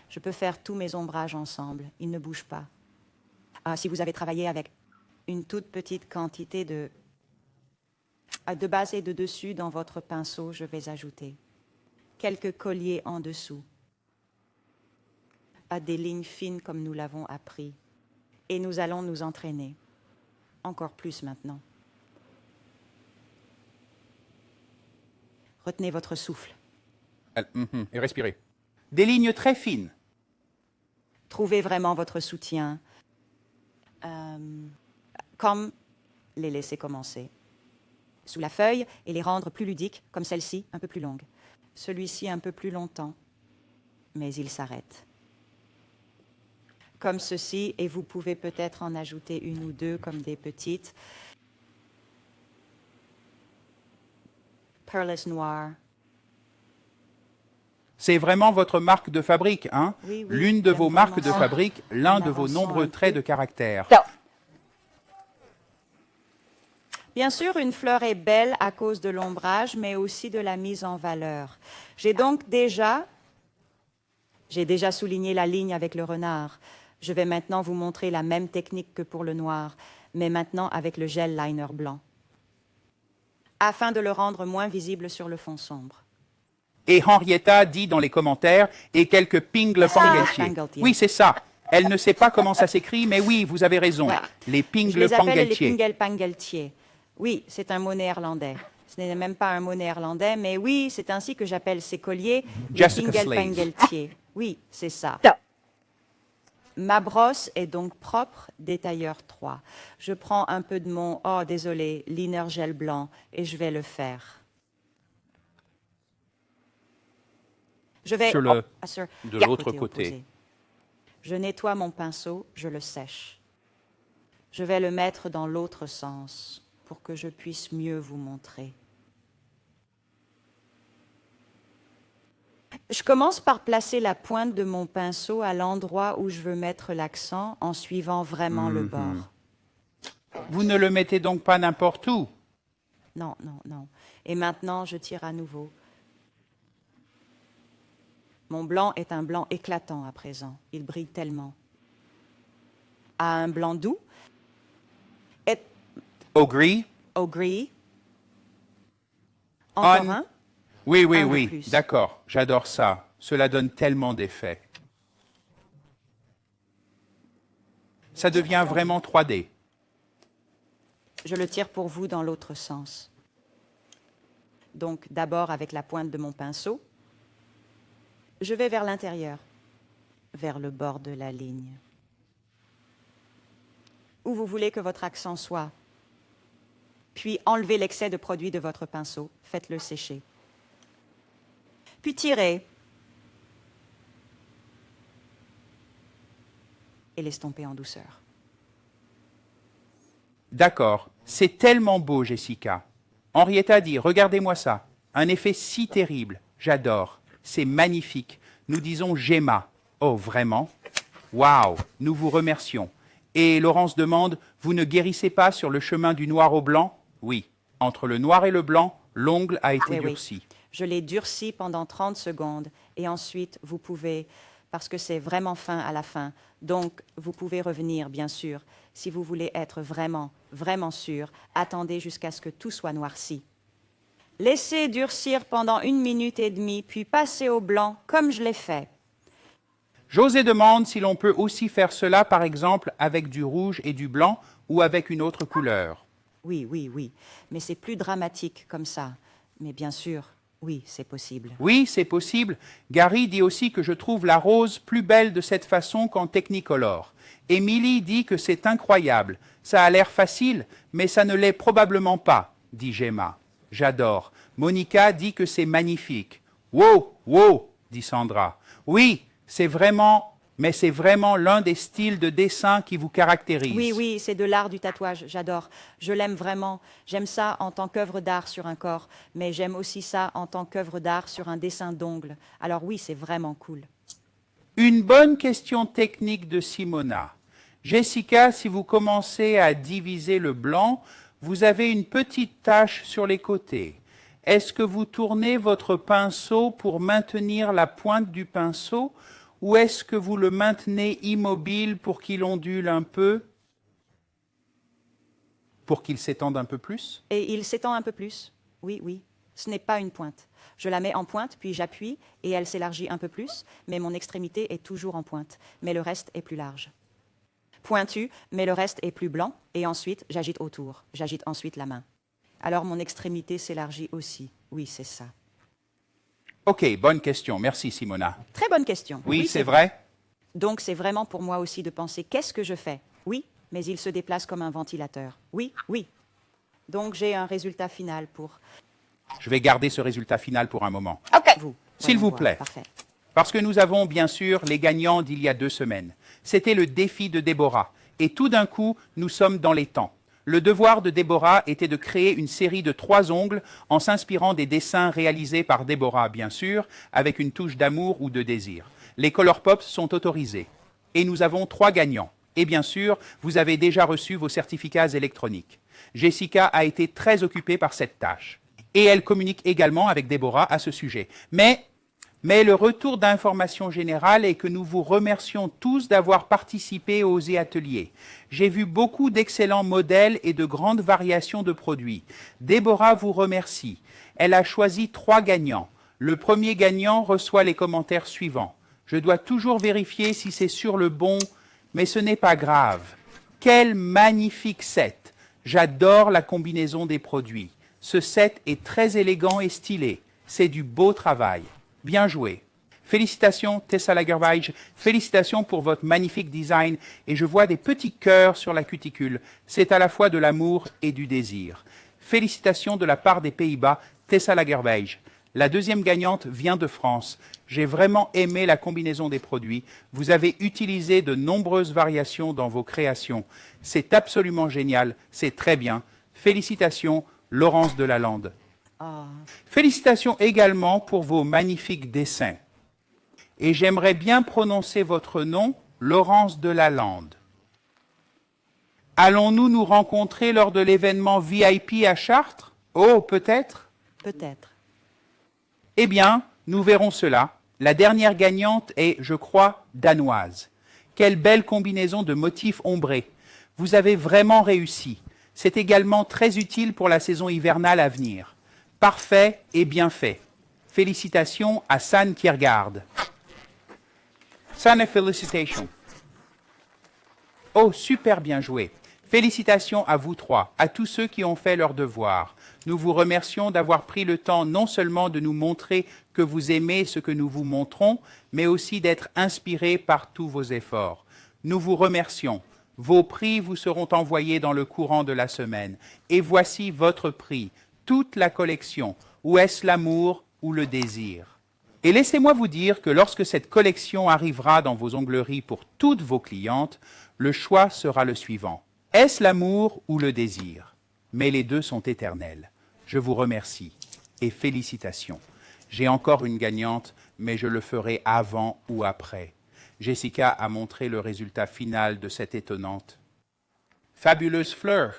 Je peux faire tous mes ombrages ensemble. Ils ne bougent pas. Si vous avez travaillé avec une toute petite quantité de base et de dessus dans votre pinceau, je vais ajouter quelques colliers en dessous, des lignes fines comme nous l'avons appris. Et nous allons nous entraîner encore plus maintenant. Retenez votre souffle. Et respirez. Des lignes très fines. Trouvez vraiment votre soutien. Comme les laisser commencer. Sous la feuille et les rendre plus ludiques, comme celle-ci, un peu plus longue. Celui-ci un peu plus longtemps. Mais il s'arrête. Comme ceci, et vous pouvez peut-être en ajouter une ou deux comme des petites. Perles noires. C'est vraiment votre marque de fabrique, hein? Oui, L'une de vos marques de fabrique, l'un de vos nombreux traits de caractère. Bien sûr, une fleur est belle à cause de l'ombrage, mais aussi de la mise en valeur. J'ai déjà souligné la ligne avec le renard. Je vais maintenant vous montrer la même technique que pour le noir, mais maintenant avec le gel liner blanc, afin de le rendre moins visible sur le fond sombre. Et Henrietta dit dans les commentaires, et quelques pingle-pangeltier. Oui, c'est ça. Elle ne sait pas comment ça s'écrit, mais oui, vous avez raison. Voilà. Les Je les appelle les pingle-pangeltier. pingle-pangeltier. Oui, c'est un mot néerlandais. Ce n'est même pas un mot néerlandais, mais oui, c'est ainsi que j'appelle ces colliers les Jessica Slade. pingle-pangeltier. Oui, c'est ça. Ma brosse est donc propre, détailleur 3. Je prends un peu de mon, liner gel blanc, et je vais le faire. Je vais... de l'autre côté. opposé. Je nettoie mon pinceau, je le sèche. Je vais le mettre dans l'autre sens pour que je puisse mieux vous montrer. Je commence par placer la pointe de mon pinceau à l'endroit où je veux mettre l'accent en suivant vraiment le bord. Vous ne le mettez donc pas n'importe où? Non, non, non. Et maintenant, je tire à nouveau. Mon blanc est un blanc éclatant à présent. Il brille tellement. À un blanc doux. Au gris? Au gris. Encore un. Oui, oui, Un de oui. plus. D'accord. J'adore ça. Cela donne tellement d'effets. Ça devient vraiment 3D. Je le tire pour vous dans l'autre sens. Donc, d'abord avec la pointe de mon pinceau, je vais vers l'intérieur, vers le bord de la ligne. Où vous voulez que votre accent soit. Puis enlevez l'excès de produit de votre pinceau, faites-le sécher. Puis tirez. Et l'estomper en douceur. D'accord. C'est tellement beau, Jessica. Henrietta dit, regardez-moi ça. Un effet si terrible. J'adore. C'est magnifique. Nous disons Gemma. Oh, vraiment? Waouh! Nous vous remercions. Et Laurence demande, vous ne guérissez pas sur le chemin du noir au blanc? Oui. Entre le noir et le blanc, l'ongle a été Oui, oui. durci. Je l'ai durci pendant 30 secondes et ensuite vous pouvez parce que c'est vraiment fin à la fin. Donc, vous pouvez revenir, bien sûr. Si vous voulez être vraiment, vraiment sûr, attendez jusqu'à ce que tout soit noirci. Laissez durcir pendant 1 minute et demie, puis passez au blanc, comme je l'ai fait. José demande si l'on peut aussi faire cela, par exemple, avec du rouge et du blanc ou avec une autre couleur. Oui, oui, oui. Mais c'est plus dramatique comme ça. Mais bien sûr, oui, c'est possible. Oui, c'est possible. Gary dit aussi que je trouve la rose plus belle de cette façon qu'en Technicolor. Émilie dit que c'est incroyable. Ça a l'air facile, mais ça ne l'est probablement pas, dit Gemma. J'adore. Monica dit que c'est magnifique. Wow, wow, dit Sandra. Oui, c'est vraiment, mais c'est vraiment l'un des styles de dessin qui vous caractérise. Oui, oui, c'est de l'art du tatouage, j'adore. Je l'aime vraiment. J'aime ça en tant qu'œuvre d'art sur un corps, mais j'aime aussi ça en tant qu'œuvre d'art sur un dessin d'ongles. Alors oui, c'est vraiment cool. Une bonne question technique de Simona. Jessica, si vous commencez à diviser le blanc, vous avez une petite tache sur les côtés. Est-ce que vous tournez votre pinceau pour maintenir la pointe du pinceau ou est-ce que vous le maintenez immobile pour qu'il ondule un peu, pour qu'il s'étende un peu plus? Et il s'étend un peu plus. Oui, oui. Ce n'est pas une pointe. Je la mets en pointe, puis j'appuie, et elle s'élargit un peu plus, mais mon extrémité est toujours en pointe, mais le reste est plus large. Pointu, mais le reste est plus blanc, et ensuite j'agite autour. J'agite ensuite la main. Alors mon extrémité s'élargit aussi. Oui, c'est ça. Ok, bonne question. Merci Simona. Très bonne question. Oui, c'est vrai. Donc c'est vraiment pour moi aussi de penser qu'est-ce que je fais? Oui, mais il se déplace comme un ventilateur. Oui, oui. Donc j'ai un résultat final pour Je vais garder ce résultat final pour un moment. OK. vous. S'il Voyons vous voir. plaît. Parfait. Parce que nous avons bien sûr les gagnants d'il y a 2 semaines. C'était le défi de Déborah. Et tout d'un coup, nous sommes dans les temps. Le devoir de Déborah était de créer une série de 3 ongles en s'inspirant des dessins réalisés par Déborah, bien sûr, avec une touche d'amour ou de désir. Les Color Pops sont autorisés. Et nous avons 3 gagnants. Et bien sûr, vous avez déjà reçu vos certificats électroniques. Jessica a été très occupée par cette tâche. Et elle communique également avec Déborah à ce sujet. Mais le retour d'information générale est que nous vous remercions tous d'avoir participé aux e-ateliers. J'ai vu beaucoup d'excellents modèles et de grandes variations de produits. Déborah vous remercie. Elle a choisi 3 gagnants. Le premier gagnant reçoit les commentaires suivants. Je dois toujours vérifier si c'est sur le bon, mais ce n'est pas grave. Quel magnifique set! J'adore la combinaison des produits. Ce set est très élégant et stylé. C'est du beau travail. Bien joué. Félicitations Tessa Lagerweich, félicitations pour votre magnifique design et je vois des petits cœurs sur la cuticule. C'est à la fois de l'amour et du désir. Félicitations de la part des Pays-Bas, Tessa Lagerweich. La deuxième gagnante vient de France. J'ai vraiment aimé la combinaison des produits. Vous avez utilisé de nombreuses variations dans vos créations. C'est absolument génial, c'est très bien. Félicitations Laurence Delalande. Félicitations également pour vos magnifiques dessins. Et j'aimerais bien prononcer votre nom, Laurence Delalande. Allons-nous nous rencontrer lors de l'événement VIP à Chartres? Oh, peut-être? Peut-être. Eh bien, nous verrons cela. La dernière gagnante est, je crois, danoise. Quelle belle combinaison de motifs ombrés. Vous avez vraiment réussi. C'est également très utile pour la saison hivernale à venir. Parfait et bien fait. Félicitations à San Kiergaard. San, félicitations. Oh, super bien joué. Félicitations à vous 3, à tous ceux qui ont fait leur devoir. Nous vous remercions d'avoir pris le temps non seulement de nous montrer que vous aimez ce que nous vous montrons, mais aussi d'être inspirés par tous vos efforts. Nous vous remercions. Vos prix vous seront envoyés dans le courant de la semaine. Et voici votre prix. Toute la collection, ou est-ce l'amour ou le désir? Et laissez-moi vous dire que lorsque cette collection arrivera dans vos ongleries pour toutes vos clientes, le choix sera le suivant. Est-ce l'amour ou le désir? Mais les deux sont éternels. Je vous remercie et félicitations. J'ai encore une gagnante, mais je le ferai avant ou après. Jessica a montré le résultat final de cette étonnante, fabuleuse fleur.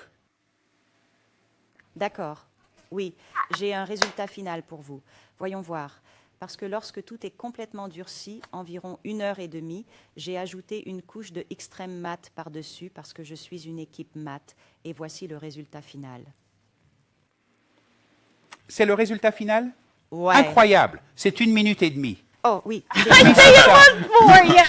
D'accord. Oui, j'ai un résultat final pour vous. Voyons voir. parce que lorsque tout est complètement durci, environ 1h30, j'ai ajouté une couche de extrême mat par-dessus parce que je suis une équipe mat. Et voici le résultat final. C'est le résultat final? Ouais. Incroyable. C'est 1 minute et demie. Oh oui. Oui, c'est ça.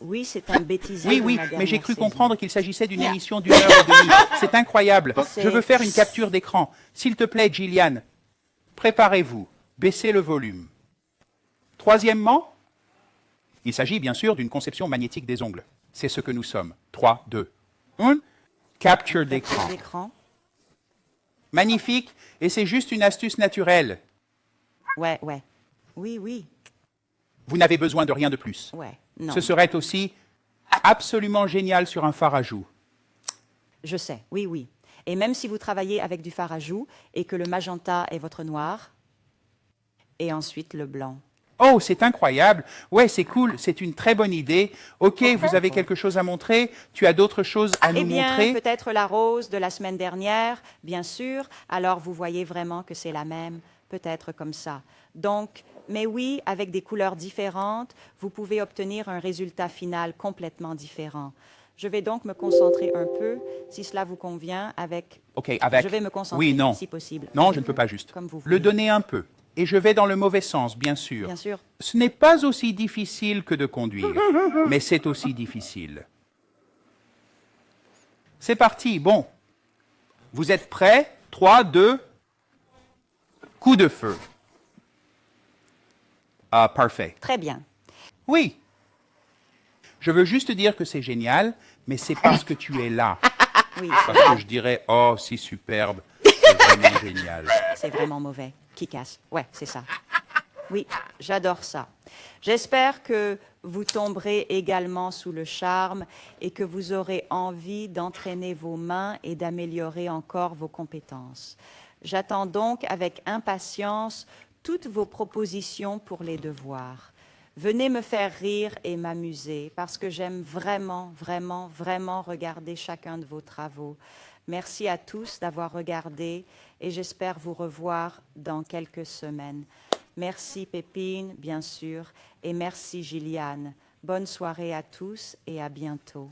Oui, c'est un bêtisier. Oui, de oui, ma mais dernière j'ai cru saison. comprendre qu'il s'agissait d'une émission d'1h30. C'est incroyable. C'est- Je veux faire une capture d'écran. S'il te plaît, Gillian, préparez-vous. Baissez le volume. Troisièmement, il s'agit bien sûr d'une conception magnétique des ongles. C'est ce que nous sommes. 3, 2, 1. Capture d'écran. D'écran. Magnifique. Et c'est juste une astuce naturelle. Ouais, ouais. Oui, oui. Vous n'avez besoin de rien de plus. Ouais. Non. Ce serait aussi absolument génial sur un phare à joues. Je sais. Oui, oui. Et même si vous travaillez avec du fard à joues et que le magenta est votre noir, et ensuite le blanc. Oh, c'est incroyable. Ouais, c'est cool. C'est une très bonne idée. OK, vous avez quelque chose à montrer. Tu as d'autres choses à Eh nous bien, montrer. peut-être la rose de la semaine dernière, bien sûr. Alors, vous voyez vraiment que c'est la même, peut-être comme ça. Donc, mais oui, avec des couleurs différentes, vous pouvez obtenir un résultat final complètement différent. Je vais donc me concentrer un peu, si cela vous convient, avec... OK, avec. Je vais me concentrer, Oui, non. si possible. Non, je ne peux pas juste. Comme vous Le voulez. donner un peu. Et je vais dans le mauvais sens, bien sûr. Bien sûr. Ce n'est pas aussi difficile que de conduire, mais c'est aussi difficile. C'est parti. Bon. Vous êtes prêts? 3, 2, coup de feu. Ah, parfait. Très bien. Oui. Je veux juste dire que c'est génial, mais c'est parce que tu es là. Oui, Parce que je dirais, oh, c'est superbe, c'est vraiment génial. c'est vraiment mauvais. Qui casse. Ouais, c'est ça. Oui, j'adore ça. J'espère que vous tomberez également sous le charme et que vous aurez envie d'entraîner vos mains et d'améliorer encore vos compétences. J'attends donc avec impatience toutes vos propositions pour les devoirs. Venez me faire rire et m'amuser parce que j'aime vraiment, vraiment, vraiment regarder chacun de vos travaux. Merci à tous d'avoir regardé et j'espère vous revoir dans quelques semaines. Merci Pépine, bien sûr, et merci Gilliane. Bonne soirée à tous et à bientôt.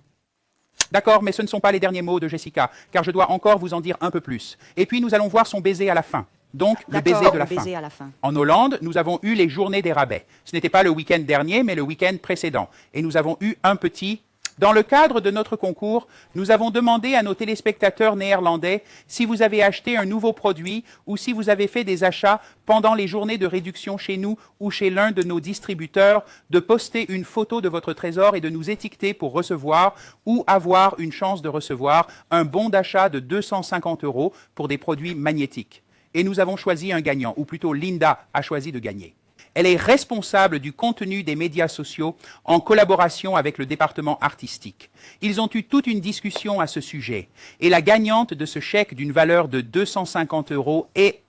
D'accord, mais ce ne sont pas les derniers mots de Jessica, car je dois encore vous en dire un peu plus. Et puis nous allons voir son baiser à la fin. Donc, le D'accord, baiser de la le baiser fin. à la fin. En Hollande, nous avons eu les journées des rabais. Ce n'était pas le week-end dernier, mais le week-end précédent. Et nous avons eu un petit... Dans le cadre de notre concours, nous avons demandé à nos téléspectateurs néerlandais si vous avez acheté un nouveau produit ou si vous avez fait des achats pendant les journées de réduction chez nous ou chez l'un de nos distributeurs, de poster une photo de votre trésor et de nous étiqueter pour recevoir ou avoir une chance de recevoir un bon d'achat de 250 € pour des produits magnétiques. Et nous avons choisi un gagnant, ou plutôt Linda a choisi de gagner. Elle est responsable du contenu des médias sociaux en collaboration avec le département artistique. Ils ont eu toute une discussion à ce sujet. Et la gagnante de ce chèque d'une valeur de 250 € est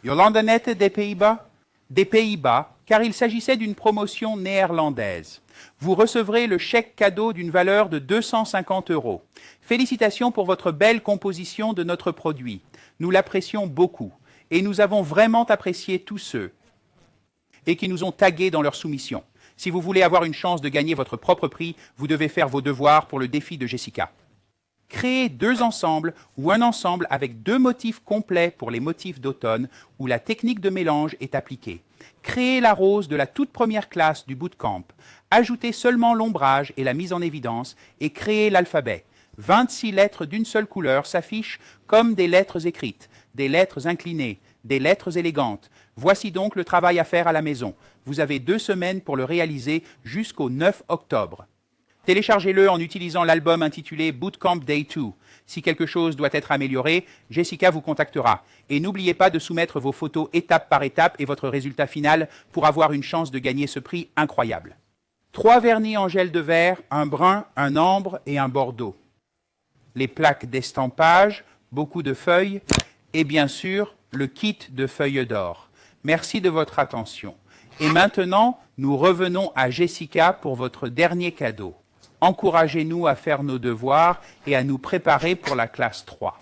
Jolandanet des Pays-Bas. Des Pays-Bas, car il s'agissait d'une promotion néerlandaise. Vous recevrez le chèque cadeau d'une valeur de 250 €. Félicitations pour votre belle composition de notre produit. Nous l'apprécions beaucoup. Et nous avons vraiment apprécié tous ceux et qui nous ont tagués dans leur soumission. Si vous voulez avoir une chance de gagner votre propre prix, vous devez faire vos devoirs pour le défi de Jessica. Créez 2 ensembles ou un ensemble avec 2 motifs complets pour les motifs d'automne où la technique de mélange est appliquée. Créez la rose de la toute première classe du bootcamp. Ajoutez seulement l'ombrage et la mise en évidence et créez l'alphabet. 26 lettres d'une seule couleur s'affichent comme des lettres écrites, des lettres inclinées, des lettres élégantes. Voici donc le travail à faire à la maison. Vous avez 2 semaines pour le réaliser jusqu'au 9 octobre. Téléchargez-le en utilisant l'album intitulé Bootcamp Day 2. Si quelque chose doit être amélioré, Jessica vous contactera. Et n'oubliez pas de soumettre vos photos étape par étape et votre résultat final pour avoir une chance de gagner ce prix incroyable. 3 vernis en gel de verre, un brun, un ambre et un bordeaux. Les plaques d'estampage, beaucoup de feuilles et bien sûr le kit de feuilles d'or. Merci de votre attention. Et maintenant, nous revenons à Jessica pour votre dernier cadeau. Encouragez-nous à faire nos devoirs et à nous préparer pour la classe 3.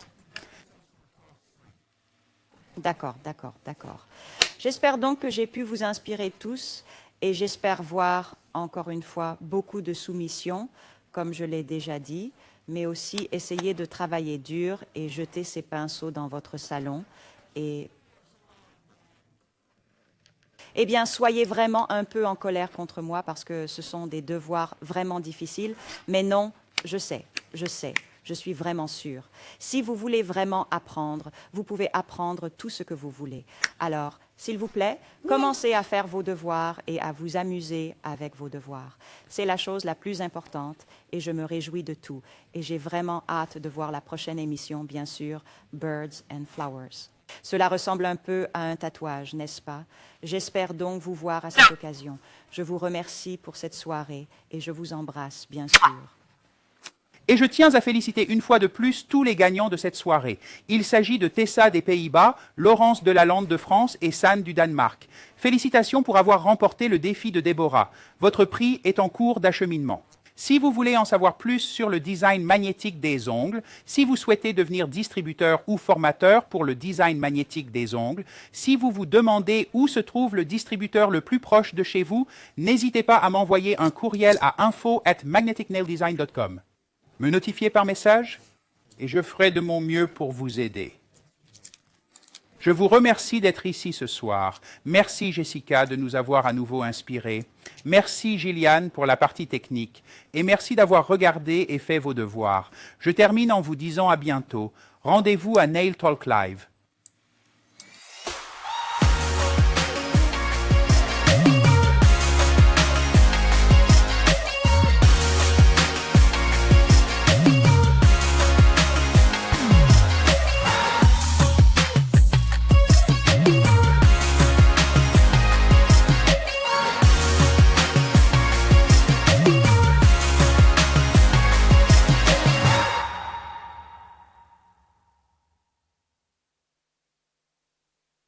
D'accord, d'accord, d'accord. J'espère donc que j'ai pu vous inspirer tous et j'espère voir, encore une fois, beaucoup de soumission, comme je l'ai déjà dit, mais aussi essayer de travailler dur et jeter ces pinceaux dans votre salon. Et eh bien, soyez vraiment un peu en colère contre moi parce que ce sont des devoirs vraiment difficiles. Mais non, je sais, je suis vraiment sûre. Si vous voulez vraiment apprendre, vous pouvez apprendre tout ce que vous voulez. Alors, s'il vous plaît, commencez à faire vos devoirs et à vous amuser avec vos devoirs. C'est la chose la plus importante et je me réjouis de tout. Et j'ai vraiment hâte de voir la prochaine émission, bien sûr, Birds and Flowers. Cela ressemble un peu à un tatouage, n'est-ce pas? J'espère donc vous voir à cette occasion. Je vous remercie pour cette soirée et je vous embrasse, bien sûr. Et je tiens à féliciter une fois de plus tous les gagnants de cette soirée. Il s'agit de Tessa des Pays-Bas, Laurence de la Lande de France et San du Danemark. Félicitations pour avoir remporté le défi de Déborah. Votre prix est en cours d'acheminement. Si vous voulez en savoir plus sur le design magnétique des ongles, si vous souhaitez devenir distributeur ou formateur pour le design magnétique des ongles, si vous vous demandez où se trouve le distributeur le plus proche de chez vous, n'hésitez pas à m'envoyer un courriel à info@magneticnaildesign.com. Me notifier par message et je ferai de mon mieux pour vous aider. Je vous remercie d'être ici ce soir. Merci Jessica de nous avoir à nouveau inspirés. Merci Gillian pour la partie technique. Et merci d'avoir regardé et fait vos devoirs. Je termine en vous disant à bientôt. Rendez-vous à Nail Talk Live.